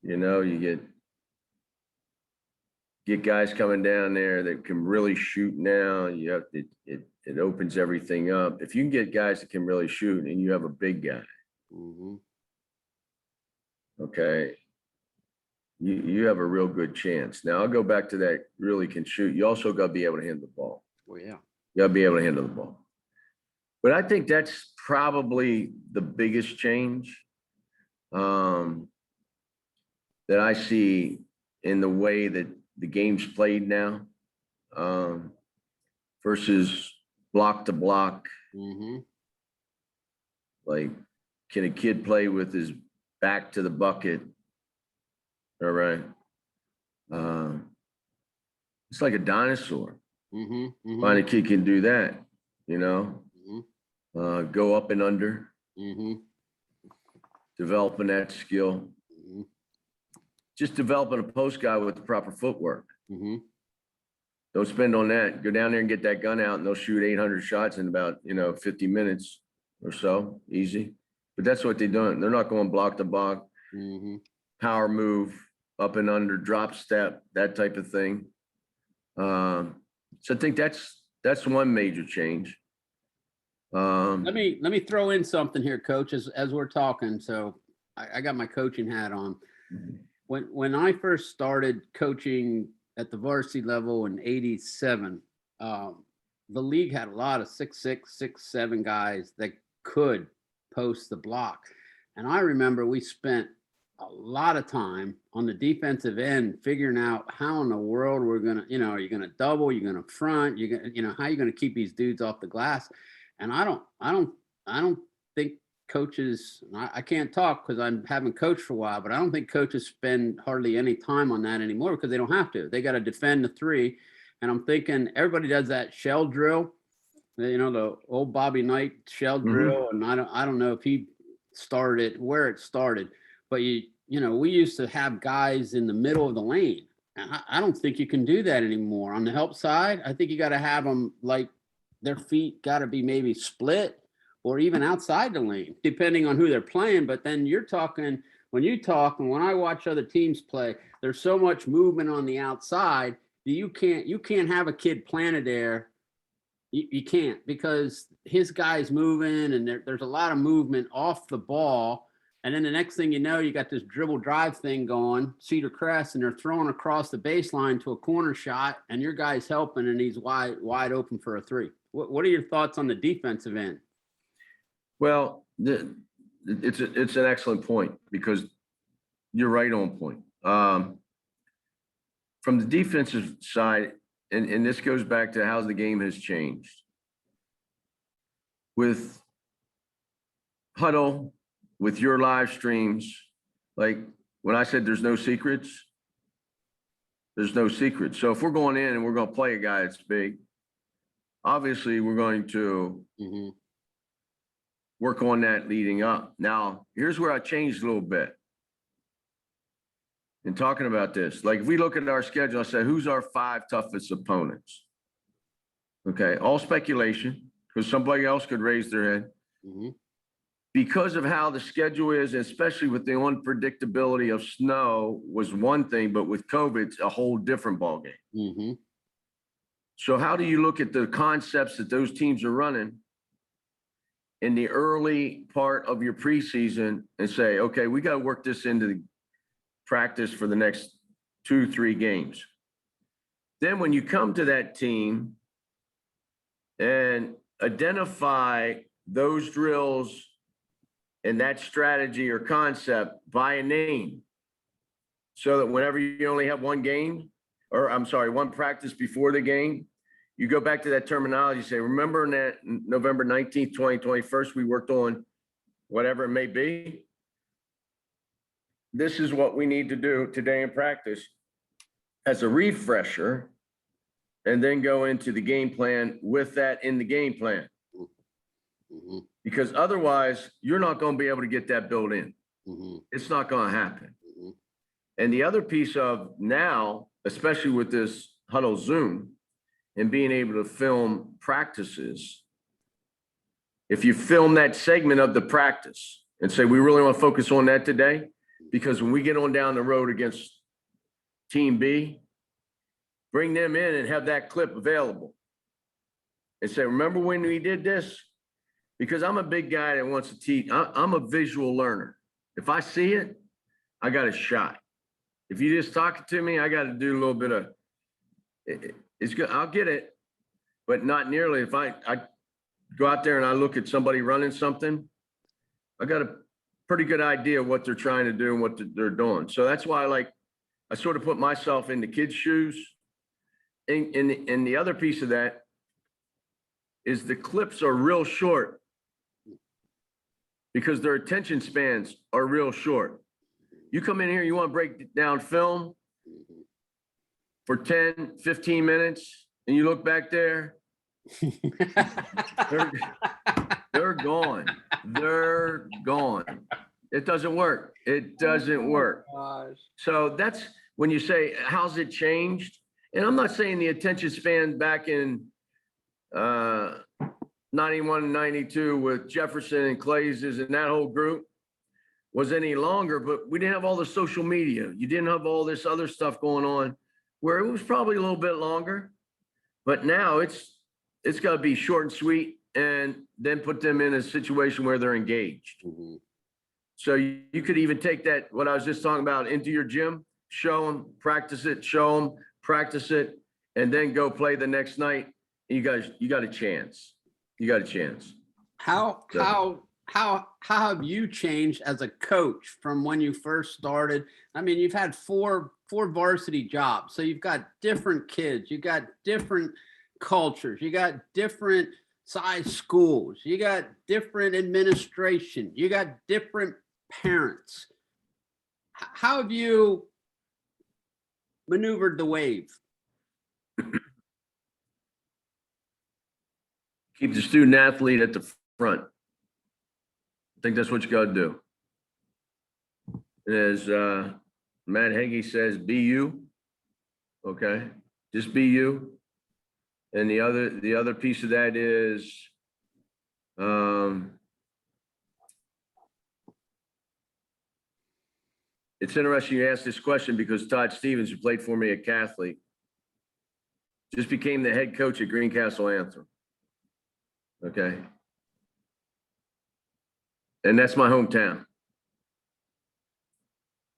You get guys coming down there that can really shoot now. It opens everything up. If you can get guys that can really shoot, and you have a big guy, okay, you have a real good chance. Now I'll go back to that really can shoot. You also got to be able to handle the ball. Well, yeah. You got to be able to handle the ball. But I think that's probably the biggest change that I see in the way that the game's played now versus block to block. Like, can a kid play with his back to the bucket? All right. It's like a dinosaur. Find a kid can do that, go up and under. developing that skill, just developing a post guy with the proper footwork. Don't spend on that. Go down there and get that gun out, and they'll shoot 800 shots in about 50 minutes or so, easy. But that's what they're doing. They're not going block to block, power move, up and under, drop step, that type of thing. So I think that's one major change. Let me throw in something here, Coach, as we're talking. So I got my coaching hat on. When I first started coaching at the varsity level in '87, the league had a lot of 6'6", 6'7" guys that could post the block. And I remember we spent a lot of time on the defensive end figuring out how in the world we're going to, are you going to double, you're going to front, you're going to, how you're going to keep these dudes off the glass. And I don't think coaches, I can't talk because I haven't coached for a while, but I don't think coaches spend hardly any time on that anymore because they don't have to. They got to defend the three. And I'm thinking everybody does that shell drill, the old Bobby Knight shell drill. And I don't know if he started where it started, but we used to have guys in the middle of the lane. And I don't think you can do that anymore. On the help side, I think you got to have them like their feet got to be maybe split or even outside the lane, depending on who they're playing. But then you're talking, when I watch other teams play, there's so much movement on the outside that you can't have a kid planted there. You can't, because his guy's moving and there's a lot of movement off the ball. And then the next thing you know, you got this dribble drive thing going, Cedar Crest, and they're throwing across the baseline to a corner shot, and your guy's helping, and he's wide open for a three. What are your thoughts on the defensive end? Well, it's an excellent point because you're right on point. From the defensive side, and this goes back to how the game has changed. With Huddle, with your live streams, like when I said there's no secrets, there's no secrets. So if we're going in and we're going to play a guy that's big, obviously we're going to work on that leading up. Now, here's where I changed a little bit in talking about this. Like if we look at our schedule, I said, who's our 5 toughest opponents? Okay, all speculation, because somebody else could raise their head. Because of how the schedule is, especially with the unpredictability of snow was one thing, but with COVID, it's a whole different ballgame. So how do you look at the concepts that those teams are running in the early part of your preseason and say, okay, we got to work this into the practice for the next 2-3 games. Then when you come to that team and identify those drills and that strategy or concept by a name, so that whenever you only have one practice before the game, you go back to that terminology, say, remember that November 19th, 2021, we worked on whatever it may be. This is what we need to do today in practice as a refresher, and then go into the game plan with that in the game plan. Because otherwise, you're not going to be able to get that built in. It's not going to happen. And the other piece of now, especially with this Huddle Zoom and being able to film practices, if you film that segment of the practice and say, we really want to focus on that today, because when we get on down the road against Team B, bring them in and have that clip available and say, remember when we did this? Because I'm a big guy that wants to teach. I'm a visual learner. If I see it, I got a shot. If you just talk it to me, I got to do a little bit of it's good. I'll get it, but not nearly. If I go out there and I look at somebody running something, I got a pretty good idea of what they're trying to do and what they're doing. So that's why I sort of put myself in the kids' shoes. And the other piece of that is the clips are real short because their attention spans are real short. You come in here, you want to break down film for 10, 15 minutes, and you look back there, They're gone. They're gone. It doesn't work. It doesn't work. Gosh. So that's when you say, how's it changed? And I'm not saying the attention span back in 91, 92 with Jefferson and Clayses and that whole group was any longer, but we didn't have all the social media. You didn't have all this other stuff going on where it was probably a little bit longer. But now it's got to be short and sweet and then put them in a situation where they're engaged. Mhm. So you could even take that, what I was just talking about, into your gym, show them, practice it, show them, practice it, and then go play the next night. You got a chance. You got a chance. How have you changed as a coach from when you first started? I mean, you've had four varsity jobs, so you've got different kids, you got different cultures, you got different size schools, you got different administration, you got different parents. How have you maneuvered the wave? Keep the student athlete at the front. I think that's what you got to do. And as Matt Hagee says, be you. Okay, just be you. And the other piece of that is, it's interesting you asked this question because Todd Stevens, who played for me at Catholic, just became the head coach at Greencastle Anthem. Okay. And that's my hometown.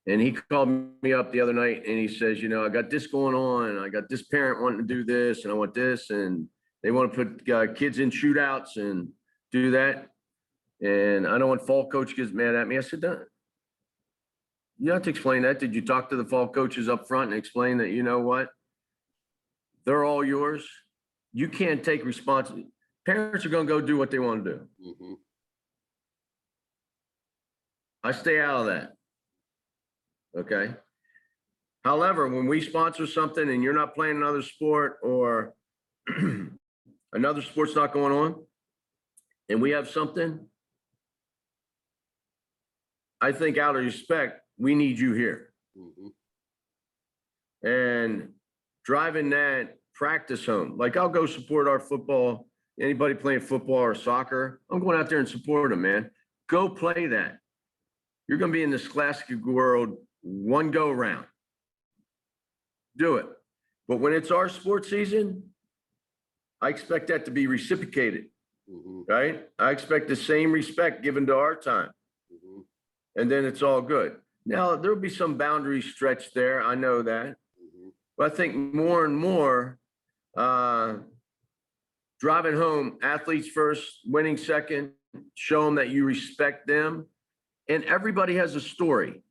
And he called me up the other night and he says, you know, I got this going on. I got this parent wanting to do this and I want this. And they want to put kids in shootouts and do that. And I don't want fall coach gets mad at me. I said, you have to explain that. Did you talk to the fall coaches up front and explain that, you know what? They're all yours. You can't take responsibility. Parents are going to go do what they want to do. Mm-hmm. I stay out of that. Okay. However, when we sponsor something and you're not playing another sport or another sport's not going on and we have something, I think out of respect, we need you here. Mm-hmm. And driving that practice home, like I'll go support our football, anybody playing football or soccer, I'm going out there and support them, man. Go play that. You're going to be in the scholastic world one go round. Do it. But when it's our sports season, I expect that to be reciprocated, Mm-hmm. right? I expect the same respect given to our time. Mm-hmm. And then it's all good. Now, there'll be some boundaries stretched there. I know that. Mm-hmm. But I think more and more, driving home, athletes first, winning second, show them that you respect them. And everybody has a story.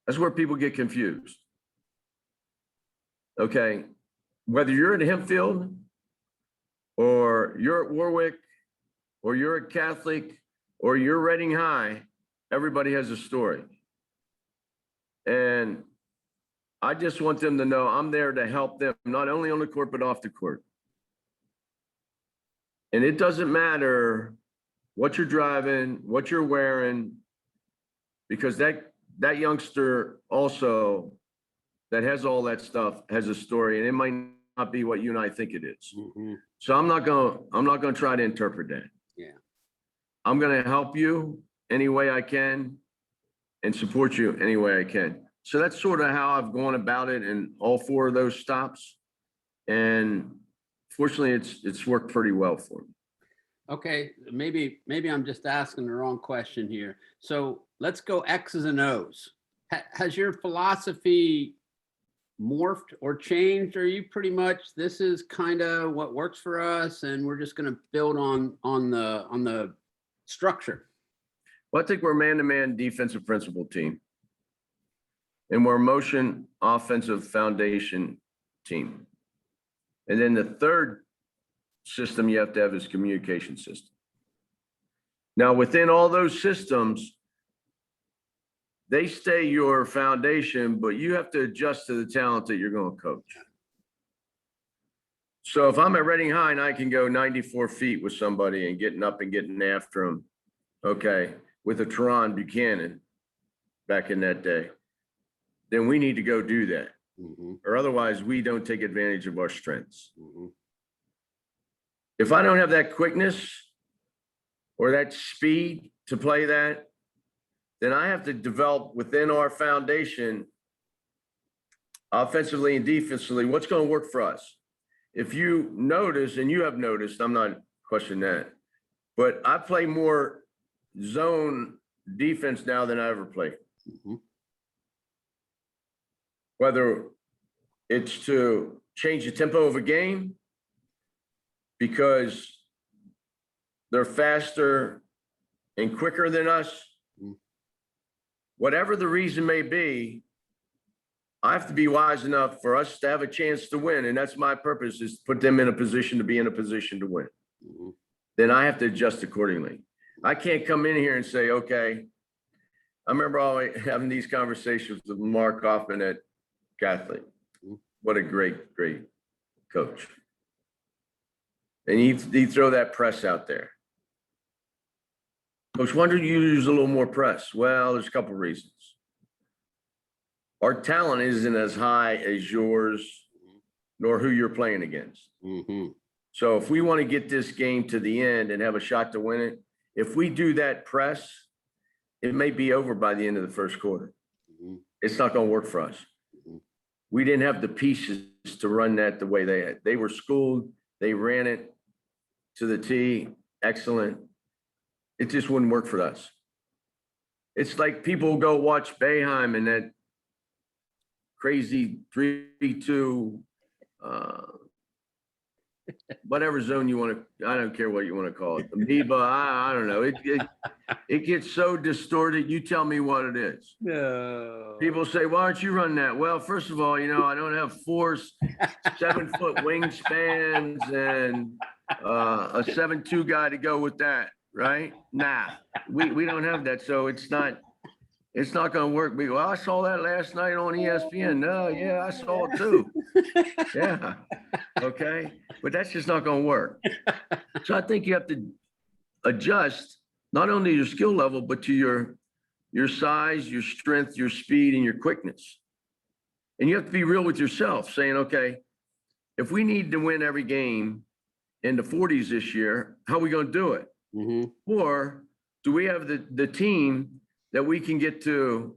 That's where people get confused. Okay. Whether you're at Hempfield or you're at Warwick or you're at Catholic or you're Reading High, everybody has a story. And I just want them to know I'm there to help them, not only on the court, but off the court. And it doesn't matter what you're driving, what you're wearing, because that youngster also that has all that stuff has a story, and it might not be what you and I think it is. Mm-hmm. So I'm not gonna try to interpret that. Yeah. I'm gonna help you any way I can and support you any way I can. So that's sort of how I've gone about it in all four of those stops. And fortunately, it's worked pretty well for me. Okay, maybe I'm just asking the wrong question here. So let's go X's and O's. Has your philosophy morphed or changed? Or are you pretty much, this is kind of what works for us and we're just going to build on the structure? Well, I think we're a man-to-man defensive principal team. And we're a motion offensive foundation team. And then the third system you have to have is communication system. Now, within all those systems, they stay your foundation, but you have to adjust to the talent that you're going to coach. So if I'm at Reading High and I can go 94 feet with somebody and getting up and getting after them, okay, with a Teron Buchanan back in that day, then we need to go do that. Or otherwise we don't take advantage of our strengths. If I don't have that quickness or that speed to play that, then I have to develop within our foundation, offensively and defensively, what's going to work for us. If you notice, and you have noticed, I'm not questioning that, but I play more zone defense now than I ever played. Whether it's to change the tempo of a game because they're faster and quicker than us, whatever the reason may be, I have to be wise enough for us to have a chance to win. And that's my purpose, is to put them in a position to be in a position to win. Then I have to adjust accordingly. I can't come in here and say, okay, I remember always having these conversations with Mark Hoffman at Catholic. What a great, great coach. And he'd throw that press out there. Coach, why don't you use a little more press? Well, there's a couple of reasons. Our talent isn't as high as yours, nor who you're playing against. So if we want to get this game to the end and have a shot to win it, if we do that press, it may be over by the end of the first quarter. It's not going to work for us. We didn't have the pieces to run that the way they had. They were schooled. They ran it to the T. Excellent. It just wouldn't work for us. It's like people go watch Boeheim and that crazy 3-2, whatever zone you want to, I don't care what you want to call it. Amoeba, I don't know. It gets so distorted. You tell me what it is. No. People say, why aren't you running that? Well, first of all, I don't have 7-foot wingspans and a 7'2" guy to go with that, right? Nah, we don't have that. So it's not going to work. Well, I saw that last night on ESPN. No, yeah, I saw it too. Yeah. Okay. But that's just not going to work. So I think you have to adjust not only your skill level, but to your size, your strength, your speed, and your quickness. And you have to be real with yourself, saying, okay, if we need to win every game in the 40s this year, how are we going to do it? Or do we have the team that we can get to,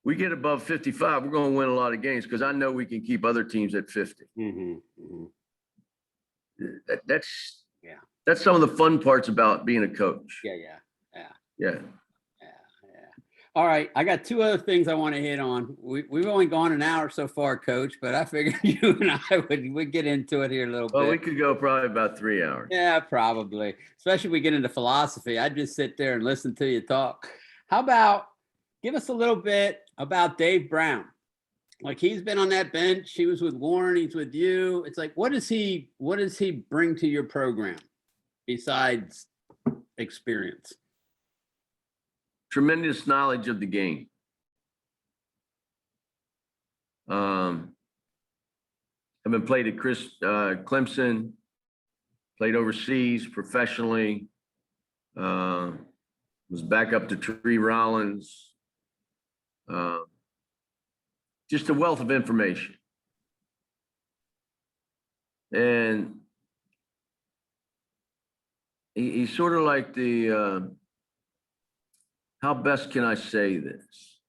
we get above 55, we're going to win a lot of games, because I know we can keep other teams at 50. That's some of the fun parts about being a coach. Yeah. All right, I got two other things I want to hit on. We've only gone an hour so far, Coach, but I figured you and I would get into it here a little bit. Well, we could go probably about 3 hours. Yeah, probably. Especially if we get into philosophy. I'd just sit there and listen to you talk. How about give us a little bit about Dave Brown? Like, he's been on that bench. He was with Warren. He's with you. It's like, what does he bring to your program besides experience? Tremendous knowledge of the game. I've been played at Clemson, played overseas professionally, was back up to Tree Rollins. Just a wealth of information. And he's sort of like the, how best can I say this?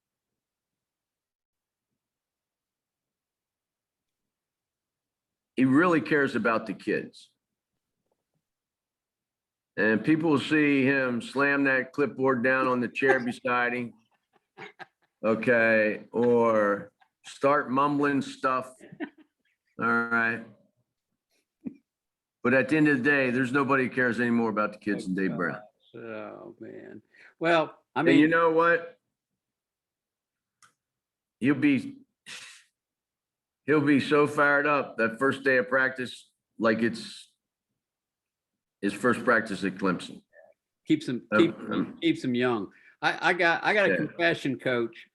He really cares about the kids. And people will see him slam that clipboard down on the chair beside him. Okay. Or start mumbling stuff. All right. But at the end of the day, there's nobody who cares anymore about the kids than Dave Brown. Oh, man. Well, I mean, and you know what? He'll be so fired up that first day of practice, like it's his first practice at Clemson. Keeps him young. I got a confession, Coach.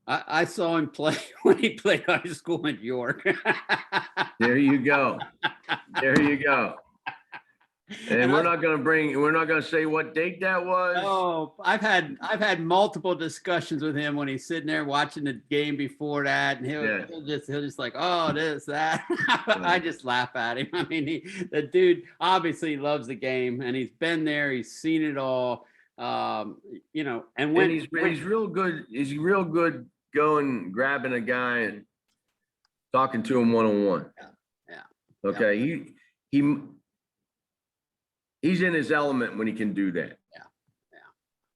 I saw him play when he played high school in York. There you go. There you go. And we're not gonna say what date that was. Oh, I've had multiple discussions with him when he's sitting there watching the game before that, and he'll just like, oh, this, that. I just laugh at him. I mean, the dude obviously loves the game, and he's been there, he's seen it all. And he's real good. He's real good going, grabbing a guy and talking to him one-on-one. Yeah. Okay. Yeah. He's in his element when he can do that. Yeah.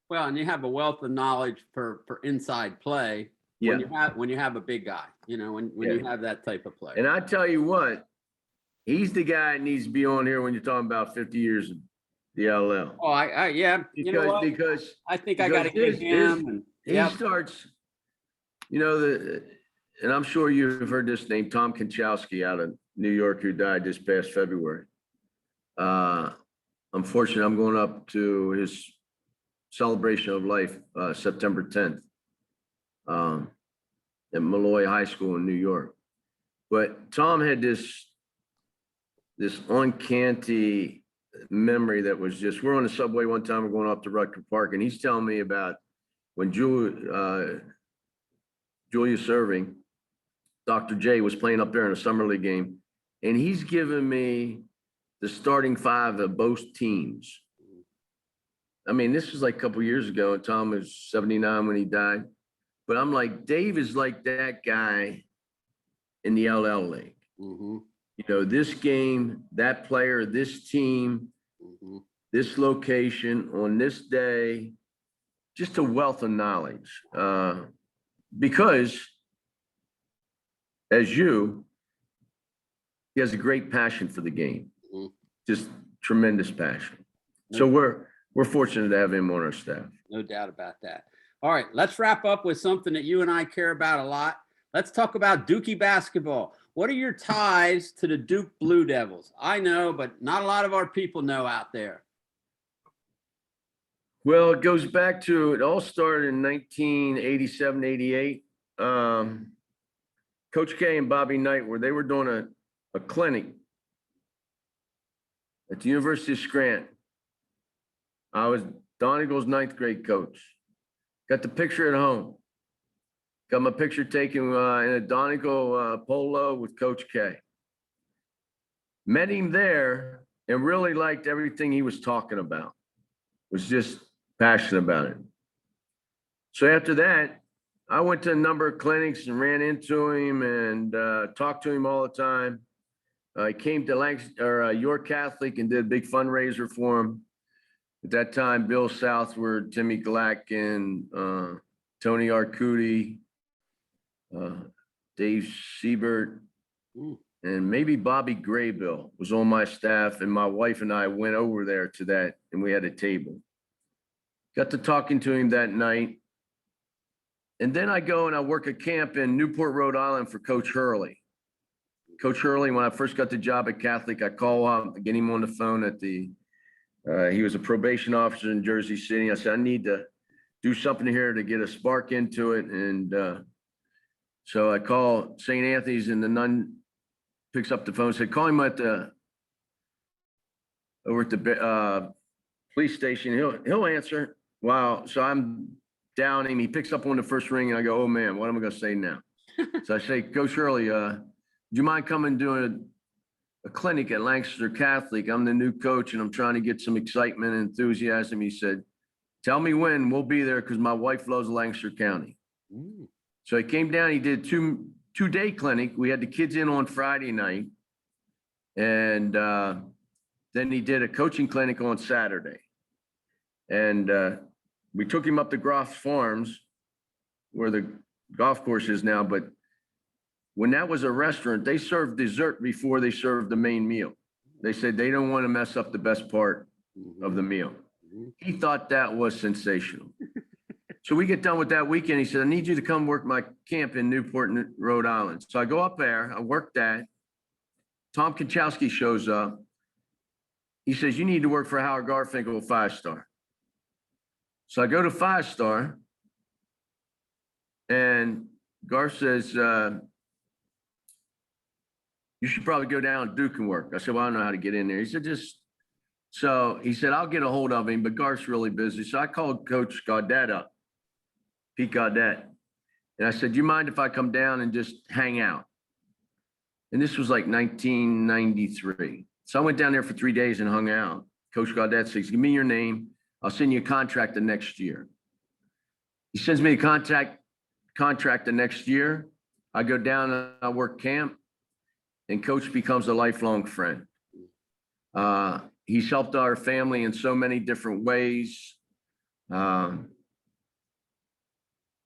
Well, and you have a wealth of knowledge for inside play when you have a big guy, when you have that type of play. And I tell you what, he's the guy that needs to be on here when you're talking about 50 years of the LL. Oh, yeah. Because I think I got to give him. He starts, and I'm sure you've heard this name, Tom Konchowski out of New York, who died this past February. Unfortunately, I'm going up to his celebration of life, September 10th, at Malloy High School in New York. But Tom had this uncanny memory that was just, we're on the subway one time, we're going up to Rutger Park, and he's telling me about when Julia Serving, Dr. J, was playing up there in a summer league game, and he's giving me the starting five of both teams. I mean, this was like a couple years ago, and Tom was 79 when he died. But I'm like, Dave is like that guy in the LL League. Mm-hmm. This game, that player, this team, this location on this day, just a wealth of knowledge. Because he has a great passion for the game. Just tremendous passion. So we're fortunate to have him on our staff. No doubt about that. All right, let's wrap up with something that you and I care about a lot. Let's talk about Dookie basketball. What are your ties to the Duke Blue Devils? I know, but not a lot of our people know out there. Well, it goes back to, it all started in 1987, 88. Coach K and Bobby Knight, where they were doing a clinic at the University of Scranton. I was Donegal's 9th grade coach. Got the picture at home. Got my picture taken in a Donegal polo with Coach K. Met him there and really liked everything he was talking about. Was just passionate about it. So after that, I went to a number of clinics and ran into him and talked to him all the time. I came to Lancaster, York Catholic, and did a big fundraiser for him. At that time, Bill Southward, Timmy Glack, and Tony Arcudi, Dave Siebert, and maybe Bobby Graybill was on my staff, and my wife and I went over there to that, and we had a table. Got to talking to him that night. And then I go and I work a camp in Newport, Rhode Island for Coach Hurley. Coach Hurley, when I first got the job at Catholic, I call up, get him on the phone at he was a probation officer in Jersey City. I said, I need to do something here to get a spark into it. And so I call St. Anthony's, and the nun picks up the phone and said, call him over at the police station. He'll answer. Wow. So I'm down him. He picks up on the first ring, and I go, oh man, what am I going to say now? So I say, Coach Hurley, do you mind coming and doing a clinic at Lancaster Catholic? I'm the new coach, and I'm trying to get some excitement and enthusiasm. He said, tell me when, we'll be there, because my wife loves Lancaster County. So he came down, he did two-day clinic. We had the kids in on Friday night. And then he did a coaching clinic on Saturday. And we took him up to Groff's Farms, where the golf course is now. But when that was a restaurant, they served dessert before they served the main meal. They said they don't want to mess up the best part of the meal. He thought that was sensational. So we get done with that weekend. He said, I need you to come work my camp in Newport, Rhode Island. So I go up there, I work that. Tom Konchowski shows up. He says, you need to work for Howard Garfinkel, 5-star. So I go to 5-star. And Garth says, you should probably go down to Duke and work. I said, well, I don't know how to get in there. He said, so he said, I'll get a hold of him, but Garth's really busy. So I called Coach Gaudet up, Pete Gaudet. And I said, do you mind if I come down and just hang out? And this was like 1993. So I went down there for 3 days and hung out. Coach Gaudet says, give me your name. I'll send you a contract the next year. He sends me a contract the next year. I go down and I work camp, and Coach becomes a lifelong friend. He's helped our family in so many different ways.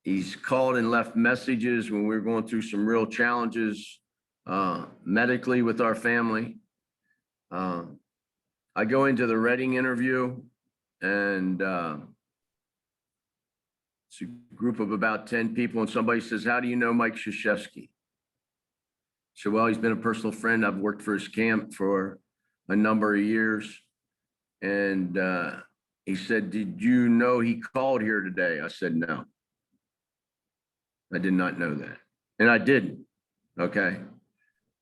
He's called and left messages when we were going through some real challenges medically with our family. I go into the Reading interview, and it's a group of about 10 people, and somebody says, how do you know Mike Krzyzewski? So, well, he's been a personal friend. I've worked for his camp for a number of years. And he said, did you know he called here today? I said, no. I did not know that. And I didn't, okay?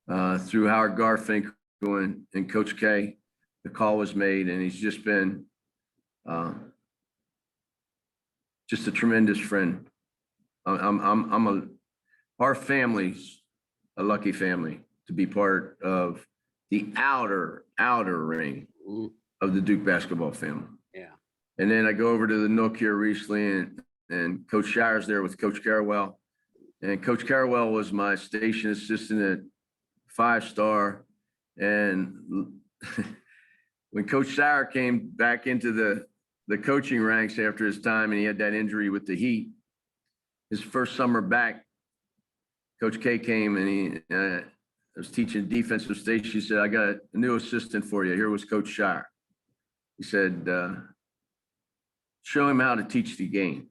Through Howard Garfinkel and Coach K, the call was made, and he's just been just a tremendous friend. Our family's a lucky family to be part of the outer ring of the Duke basketball family. Yeah. And then I go over to the Nook here recently, and Coach Shire's there with Coach Carrawell. And Coach Carrawell was my station assistant at 5-star. And when Coach Shire came back into the coaching ranks after his time, and he had that injury with the Heat, his first summer back, Coach K came, and he was teaching defensive station. He said, I got a new assistant for you. Here was Coach Shire. He said, show him how to teach the game.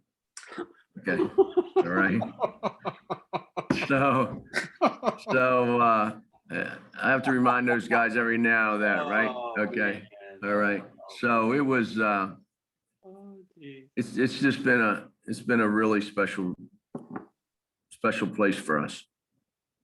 Okay. All right. So I have to remind those guys every now and then, right? Okay. All right. So it was, it's just been a really special place for us.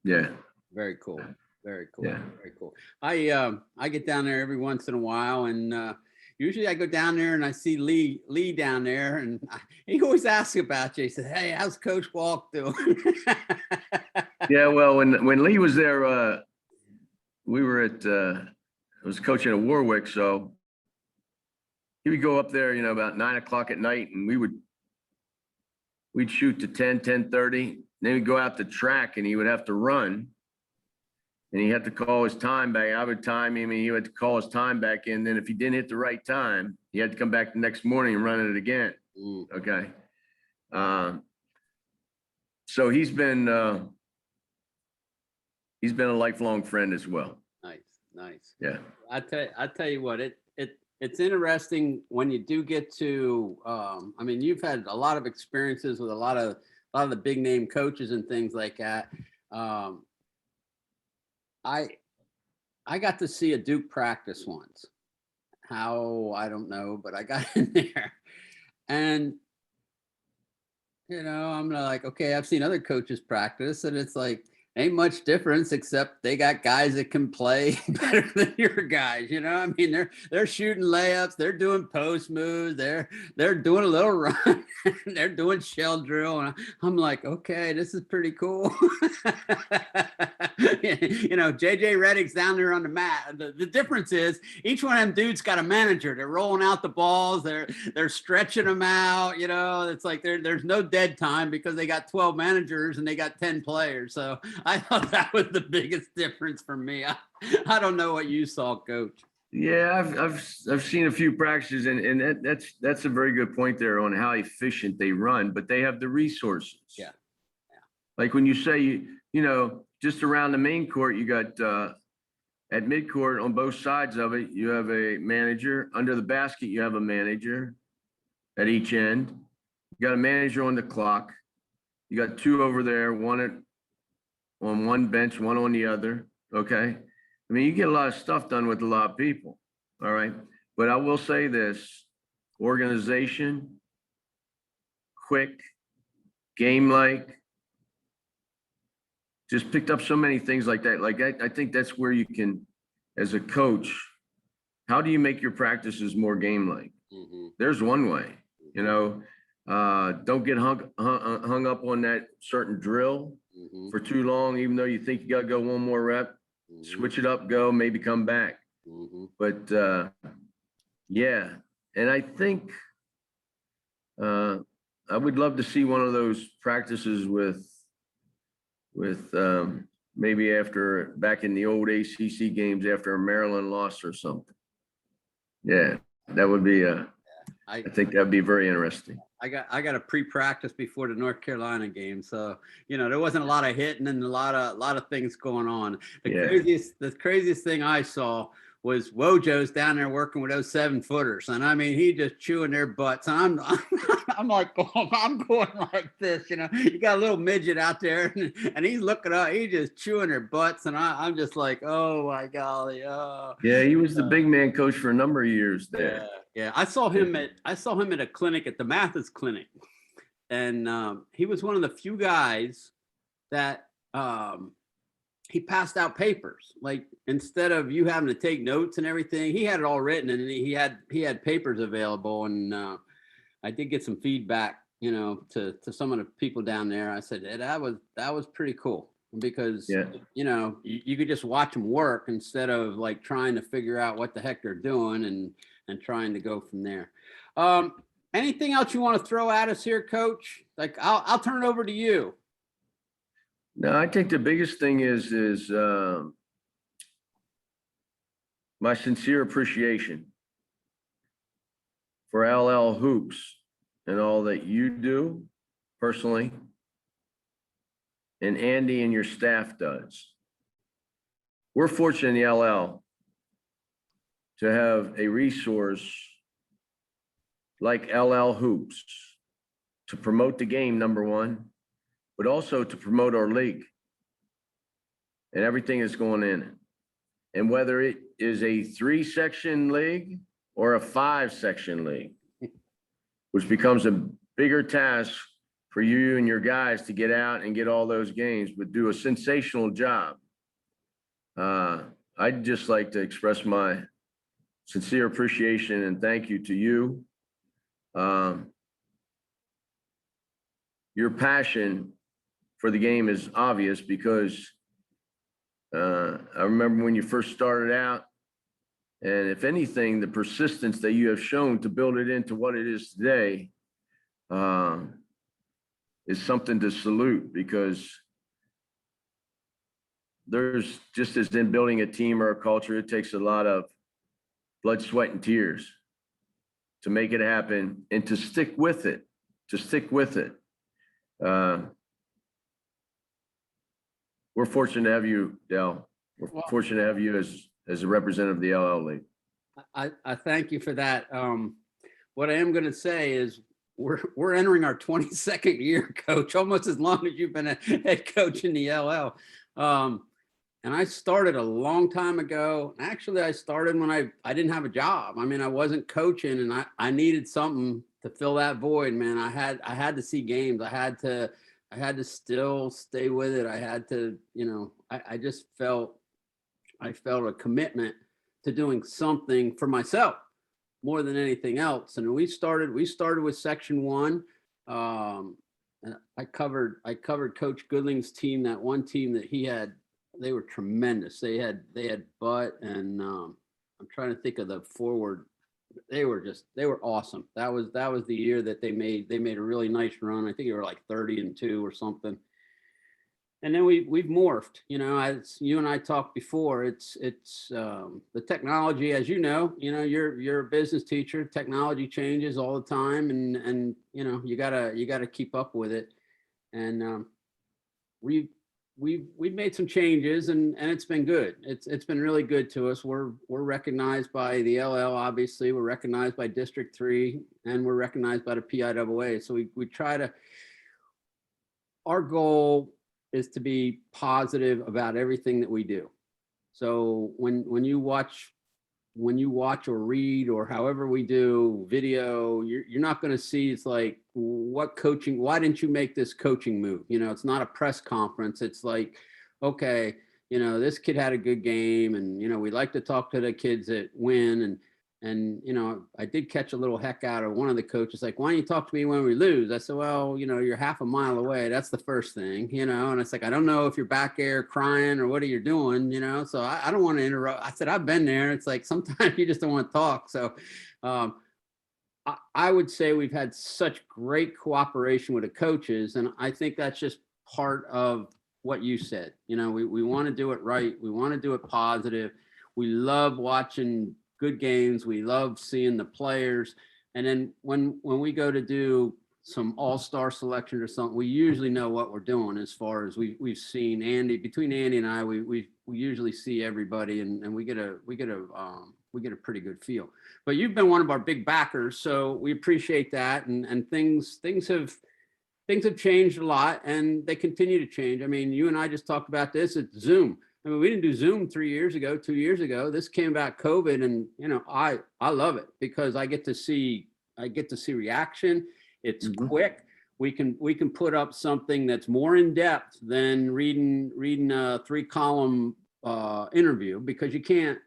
Yeah. Very cool. Very cool. Yeah. Very cool. I get down there every once in a while, and usually I go down there and I see Lee down there, and he always asks about you. He says, hey, how's Coach Walck doing? Yeah, well, when Lee was there, we were I was coaching at Warwick, so he would go up there, about 9 o'clock at night, and we'd shoot to 10:30. Then we'd go out the track, and he would have to run. And he had to call his time back. I would time him, and he had to call his time back in. Then if he didn't hit the right time, he had to come back the next morning and run it again. Okay. So he's been a lifelong friend as well. Nice. Yeah. I tell you what, it's interesting when you do get to. I mean, you've had a lot of experiences with a lot of the big name coaches and things like that. I got to see a Duke practice once. How, I don't know, but I got in there, and I'm like, okay, I've seen other coaches practice, and it's like ain't much difference except they got guys that can play better than your guys. I mean, they're shooting layups, they're doing post moves, they're doing a little run, they're doing shell drill, and I'm like, okay, this is pretty cool. JJ Redick's down there on the mat. The difference is each one of them dudes got a manager. They're rolling out the balls, they're stretching them out. It's like there's no dead time because they got 12 managers and they got 10 players. So I thought that was the biggest difference for me. I don't know what you saw, Coach. Yeah, I've seen a few practices, and that's a very good point there on how efficient they run, but they have the resources. Yeah. Like when you say, just around the main court, you got at midcourt on both sides of it, you have a manager. Under the basket, you have a manager at each end. You got a manager on the clock. You got two over there, one on one bench, one on the other. Okay. I mean, you get a lot of stuff done with a lot of people. All right. But I will say this: organization, quick, game-like. Just picked up so many things like that. Like I think that's where you can, as a coach, how do you make your practices more game-like? There's one way, you know. Don't get hung up on that certain drill for too long, even though you think you got to go one more rep. Switch it up, go, maybe come back. But yeah, and I think I would love to see one of those practices with maybe after back in the old ACC games after a Maryland loss or something. Yeah, that would be I think that'd be very interesting. I got a pre-practice before the North Carolina game, so you know there wasn't a lot of hitting and a lot of things going on. The craziest thing I saw was Wojo's down there working with those 7-footers, and I mean he just chewing their butts. And I'm like I'm going like this, you know. You got a little midget out there, and he's looking up, he's just chewing their butts, and I'm just like, oh my golly, oh. Yeah, he was the big man coach for a number of years there. Yeah, I saw him at a clinic at the Mathis clinic, and he was one of the few guys that he passed out papers. Like instead of you having to take notes and everything, he had it all written, and he had papers available. And I did get some feedback, you know, to some of the people down there. I said that was pretty cool because you know you could just watch them work instead of like trying to figure out what the heck they're doing and trying to go from there. Anything else you want to throw at us here, Coach? Like I'll turn it over to you. No, I think the biggest thing is my sincere appreciation for LLhoops and all that you do personally, and Andy and your staff does. We're fortunate in the LL to have a resource like LLhoops to promote the game, number one, but also to promote our league and everything that's going in it. And whether it is a 3-section league or a 5-section league, which becomes a bigger task for you and your guys to get out and get all those games, but do a sensational job. I'd just like to express my sincere appreciation and thank you to you. Your passion for the game is obvious because I remember when you first started out, and if anything, the persistence that you have shown to build it into what it is today is something to salute, because there's, just as in building a team or a culture, it takes a lot of blood, sweat, and tears to make it happen and to stick with it, We're fortunate to have you, Del. We're fortunate to have you as a representative of the LL League. I thank you for that. What I am going to say is we're entering our 22nd year, Coach, almost as long as you've been a head coach in the LL. And I started a long time ago. Actually, I started when I didn't have a job. I mean, I wasn't coaching, and I needed something to fill that void, man. I had to see games. I had to still stay with it. I had to, you know, I just felt a commitment to doing something for myself more than anything else. And we started with Section 1. And I covered Coach Goodling's team, that one team that he had. They were tremendous. They had Butt and I'm trying to think of the forward. They were awesome. That was the year that they made a really nice run. I think they were like 30-2 or something. And then we've morphed, you know, as you and I talked before, it's the technology, as you know, you're a business teacher, technology changes all the time, and you know, you gotta keep up with it. And we've made some changes, and it's been good. It's been really good to us. We're recognized by the LL, obviously. We're recognized by District 3, and we're recognized by the PIAA. So we try to, our goal is to be positive about everything that we do. So when you watch when you watch or read or however we do video, you're not going to see, it's like, what coaching, why didn't you make this coaching move? You know, it's not a press conference. It's like, okay, you know, this kid had a good game, and, you know, we like to talk to the kids that win. And, you know, I did catch a little heck out of one of the coaches, like, why don't you talk to me when we lose? I said, well, you know, you're half a mile away. That's the first thing, you know? And it's like, I don't know if you're back there crying or what are you doing, you know? So I don't want to interrupt. I said, I've been there. It's like, sometimes you just don't want to talk. So I would say we've had such great cooperation with the coaches. And I think that's just part of what you said. You know, we want to do it right. We want to do it positive. We love watching good games. We love seeing the players. And then when we go to do some all-star selection or something, we usually know what we're doing. As far as we've seen Andy, between Andy and I, we usually see everybody, and we get a pretty good feel. But you've been one of our big backers, so we appreciate that. And things have changed a lot, and they continue to change. I mean, you and I just talked about this at Zoom. I mean, we didn't do Zoom 2 years ago. This came about COVID, and, you know, I love it because I get to see reaction. It's quick. We can put up something that's more in depth than reading a 3-column interview, because you can't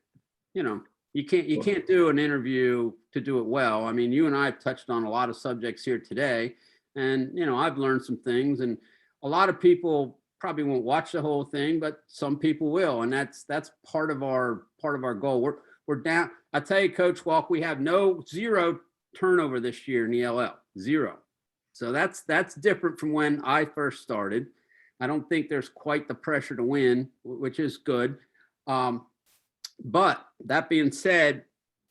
do an interview to do it well. I mean, you and I have touched on a lot of subjects here today, and, you know, I've learned some things, and a lot of people probably won't watch the whole thing, but some people will. And that's part of our goal. We're down. I tell you, Coach Walck, we have zero turnover this year in the LL, 0. So that's different from when I first started. I don't think there's quite the pressure to win, which is good. But that being said,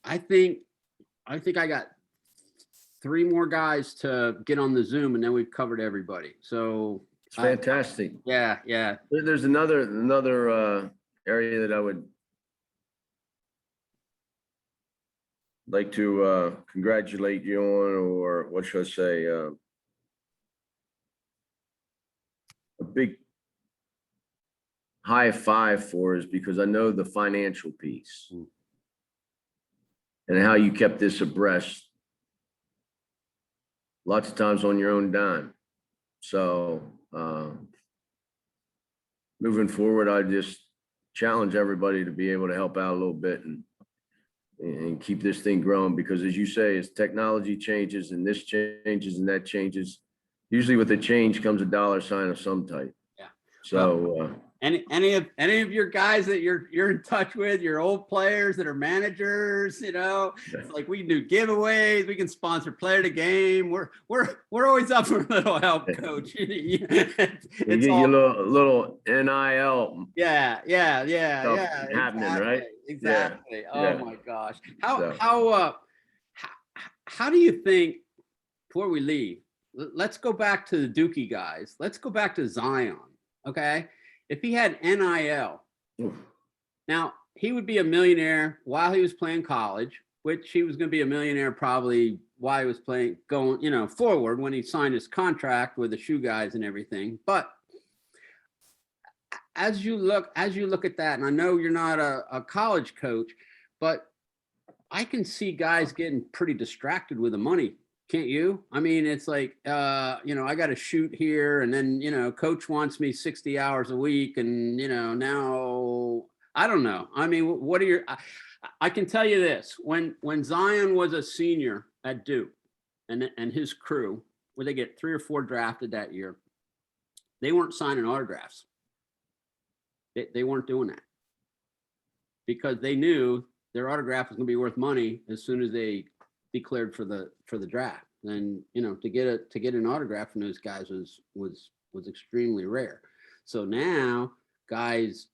I think I got 3 more guys to get on the Zoom, and then we've covered everybody. So it's fantastic. Yeah. There's another area that I would like to congratulate you on, or what should I say, a big high five for, is because I know the financial piece and how you kept this abreast, lots of times on your own dime. So moving forward, I just challenge everybody to be able to help out a little bit and keep this thing growing, because, as you say, as technology changes and this changes and that changes, usually with the change comes a dollar sign of some type. Yeah. So any of your guys that you're in touch with, your old players that are managers, you know, it's like, we can do giveaways, we can sponsor player of the game. We're always up for a little help, Coach. It's you all a little NIL. Yeah. Happening, exactly, right? Exactly. Yeah. Oh my gosh. How do you think, before we leave, let's go back to the Dookie guys. Let's go back to Zion. Okay. If he had NIL, now he would be a millionaire while he was playing college, which he was going to be a millionaire probably while he was playing, going, you know, forward when he signed his contract with the shoe guys and everything. But as you look at that, and I know you're not a college coach, but I can see guys getting pretty distracted with the money. Can't you? I mean, it's like, you know, I got to shoot here, and then, you know, coach wants me 60 hours a week, and, you know, now I don't know. I mean, what are your, I can tell you this, when Zion was a senior at Duke and his crew, where they get 3 or 4 drafted that year, they weren't signing autographs. They weren't doing that, because they knew their autograph was going to be worth money as soon as they declared for the draft. And, you know, to get an autograph from those guys was extremely rare. So now guys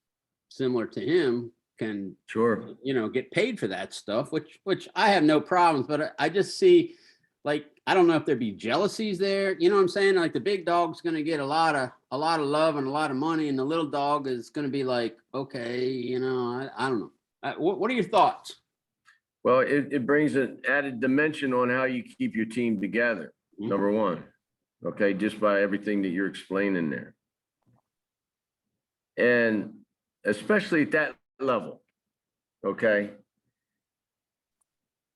similar to him can, Sure, you know, get paid for that stuff, which I have no problems, but I just see, like, I don't know if there'd be jealousies there. You know what I'm saying? Like, the big dog's going to get a lot of love and a lot of money, and the little dog is going to be like, okay, you know, I don't know. What are your thoughts? well, it brings an added dimension on how you keep your team together. Number one, okay, just by everything that you're explaining there, and especially at that level, okay,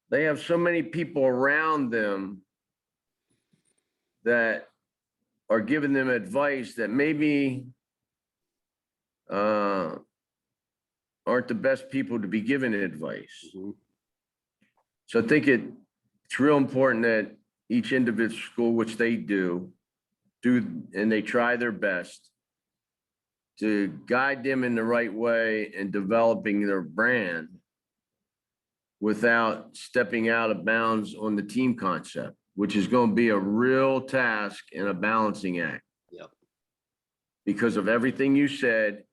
they have so many people around them that are giving them advice that maybe aren't the best people to be given advice. Mhm. So I think it's real important that each individual school, which they do, and they try their best to guide them in the right way and developing their brand without stepping out of bounds on the team concept, which is going to be a real task and a balancing act. Yep. Because of everything you said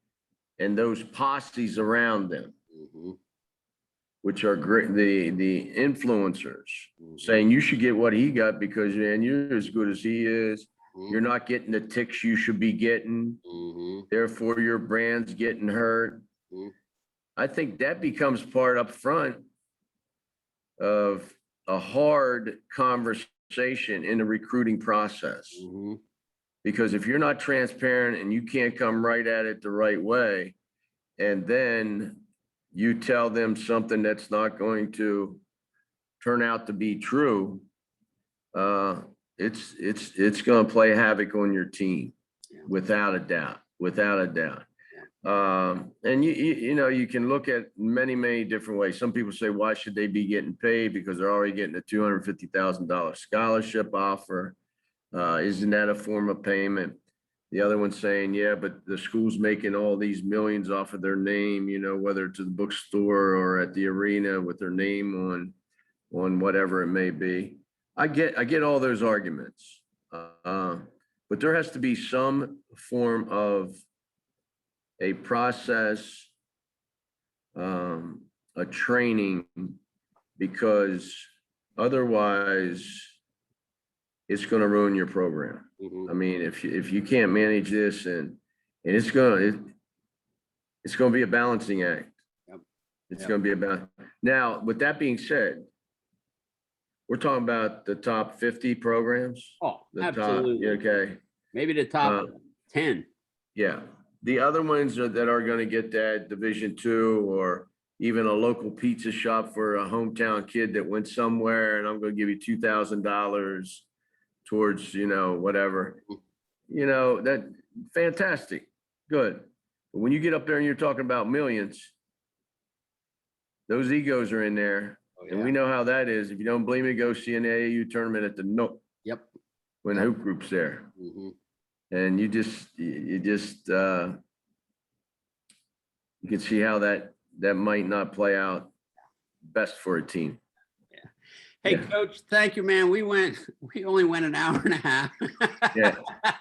and those posses around them, Mhm. which are great, the influencers Mhm. saying you should get what he got because, man, you're as good as he is. Mhm. You're not getting the ticks you should be getting. Mhm. Therefore, your brand's getting hurt. Mhm. I think that becomes part up front of a hard conversation in the recruiting process. Mhm. Because if you're not transparent and you can't come right at it the right way, and then you tell them something that's not going to turn out to be true, it's going to play havoc on your team, Yeah. without a doubt, without a doubt. Yeah. And you know, you can look at many different ways. Some people say, why should they be getting paid? Because they're already getting a $250,000 scholarship offer. Isn't that a form of payment? The other one's saying, yeah, but the school's making all these millions off of their name, you know, whether it's at the bookstore or at the arena with their name on whatever it may be. I get all those arguments. But there has to be some form of a process, a training, because otherwise it's going to ruin your program. Mhm. I mean, if you can't manage this, and it's going to be a balancing act. Yep. It's Yep. going to be about. Now, with that being said, we're talking about the top 50 programs. Oh, The absolutely. top, okay. Maybe the top 10. Yeah. The other ones that are going to get that Division II, or even a local pizza shop for a hometown kid that went somewhere, and I'm going to give you $2,000 towards, you know, whatever, you know, that fantastic. Good. But when you get up there and you're talking about millions, those egos are in there. Oh, And yeah. we know how that is. If you don't believe me, go see an AAU tournament at the Nook Yep. when Yep. Hoop Group's there. Mhm. And you can see how that might not play out best for a team. Hey, Yeah. Coach, thank you, man. We only went an hour and a half. Yeah.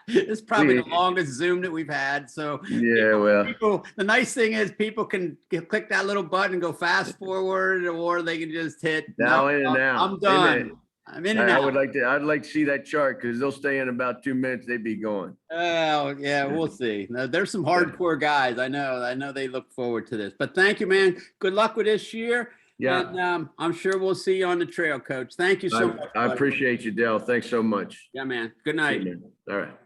It's probably the longest Zoom that we've had. So Yeah, well, the nice thing is people can click that little button and go fast forward, or they can just hit now in and out. I'm done. I'm in and I out. would I'd like to see that chart, because they'll stay in about 2 minutes. They'd be going. Oh, yeah, we'll see. Now, there's some hardcore guys. I know they look forward to this. But thank you, man. Good luck with this year. Yeah. And I'm sure we'll see you on the trail, Coach. Thank you so much. I buddy. appreciate you, Dale. Thanks so much. Yeah, man. Good night. All right.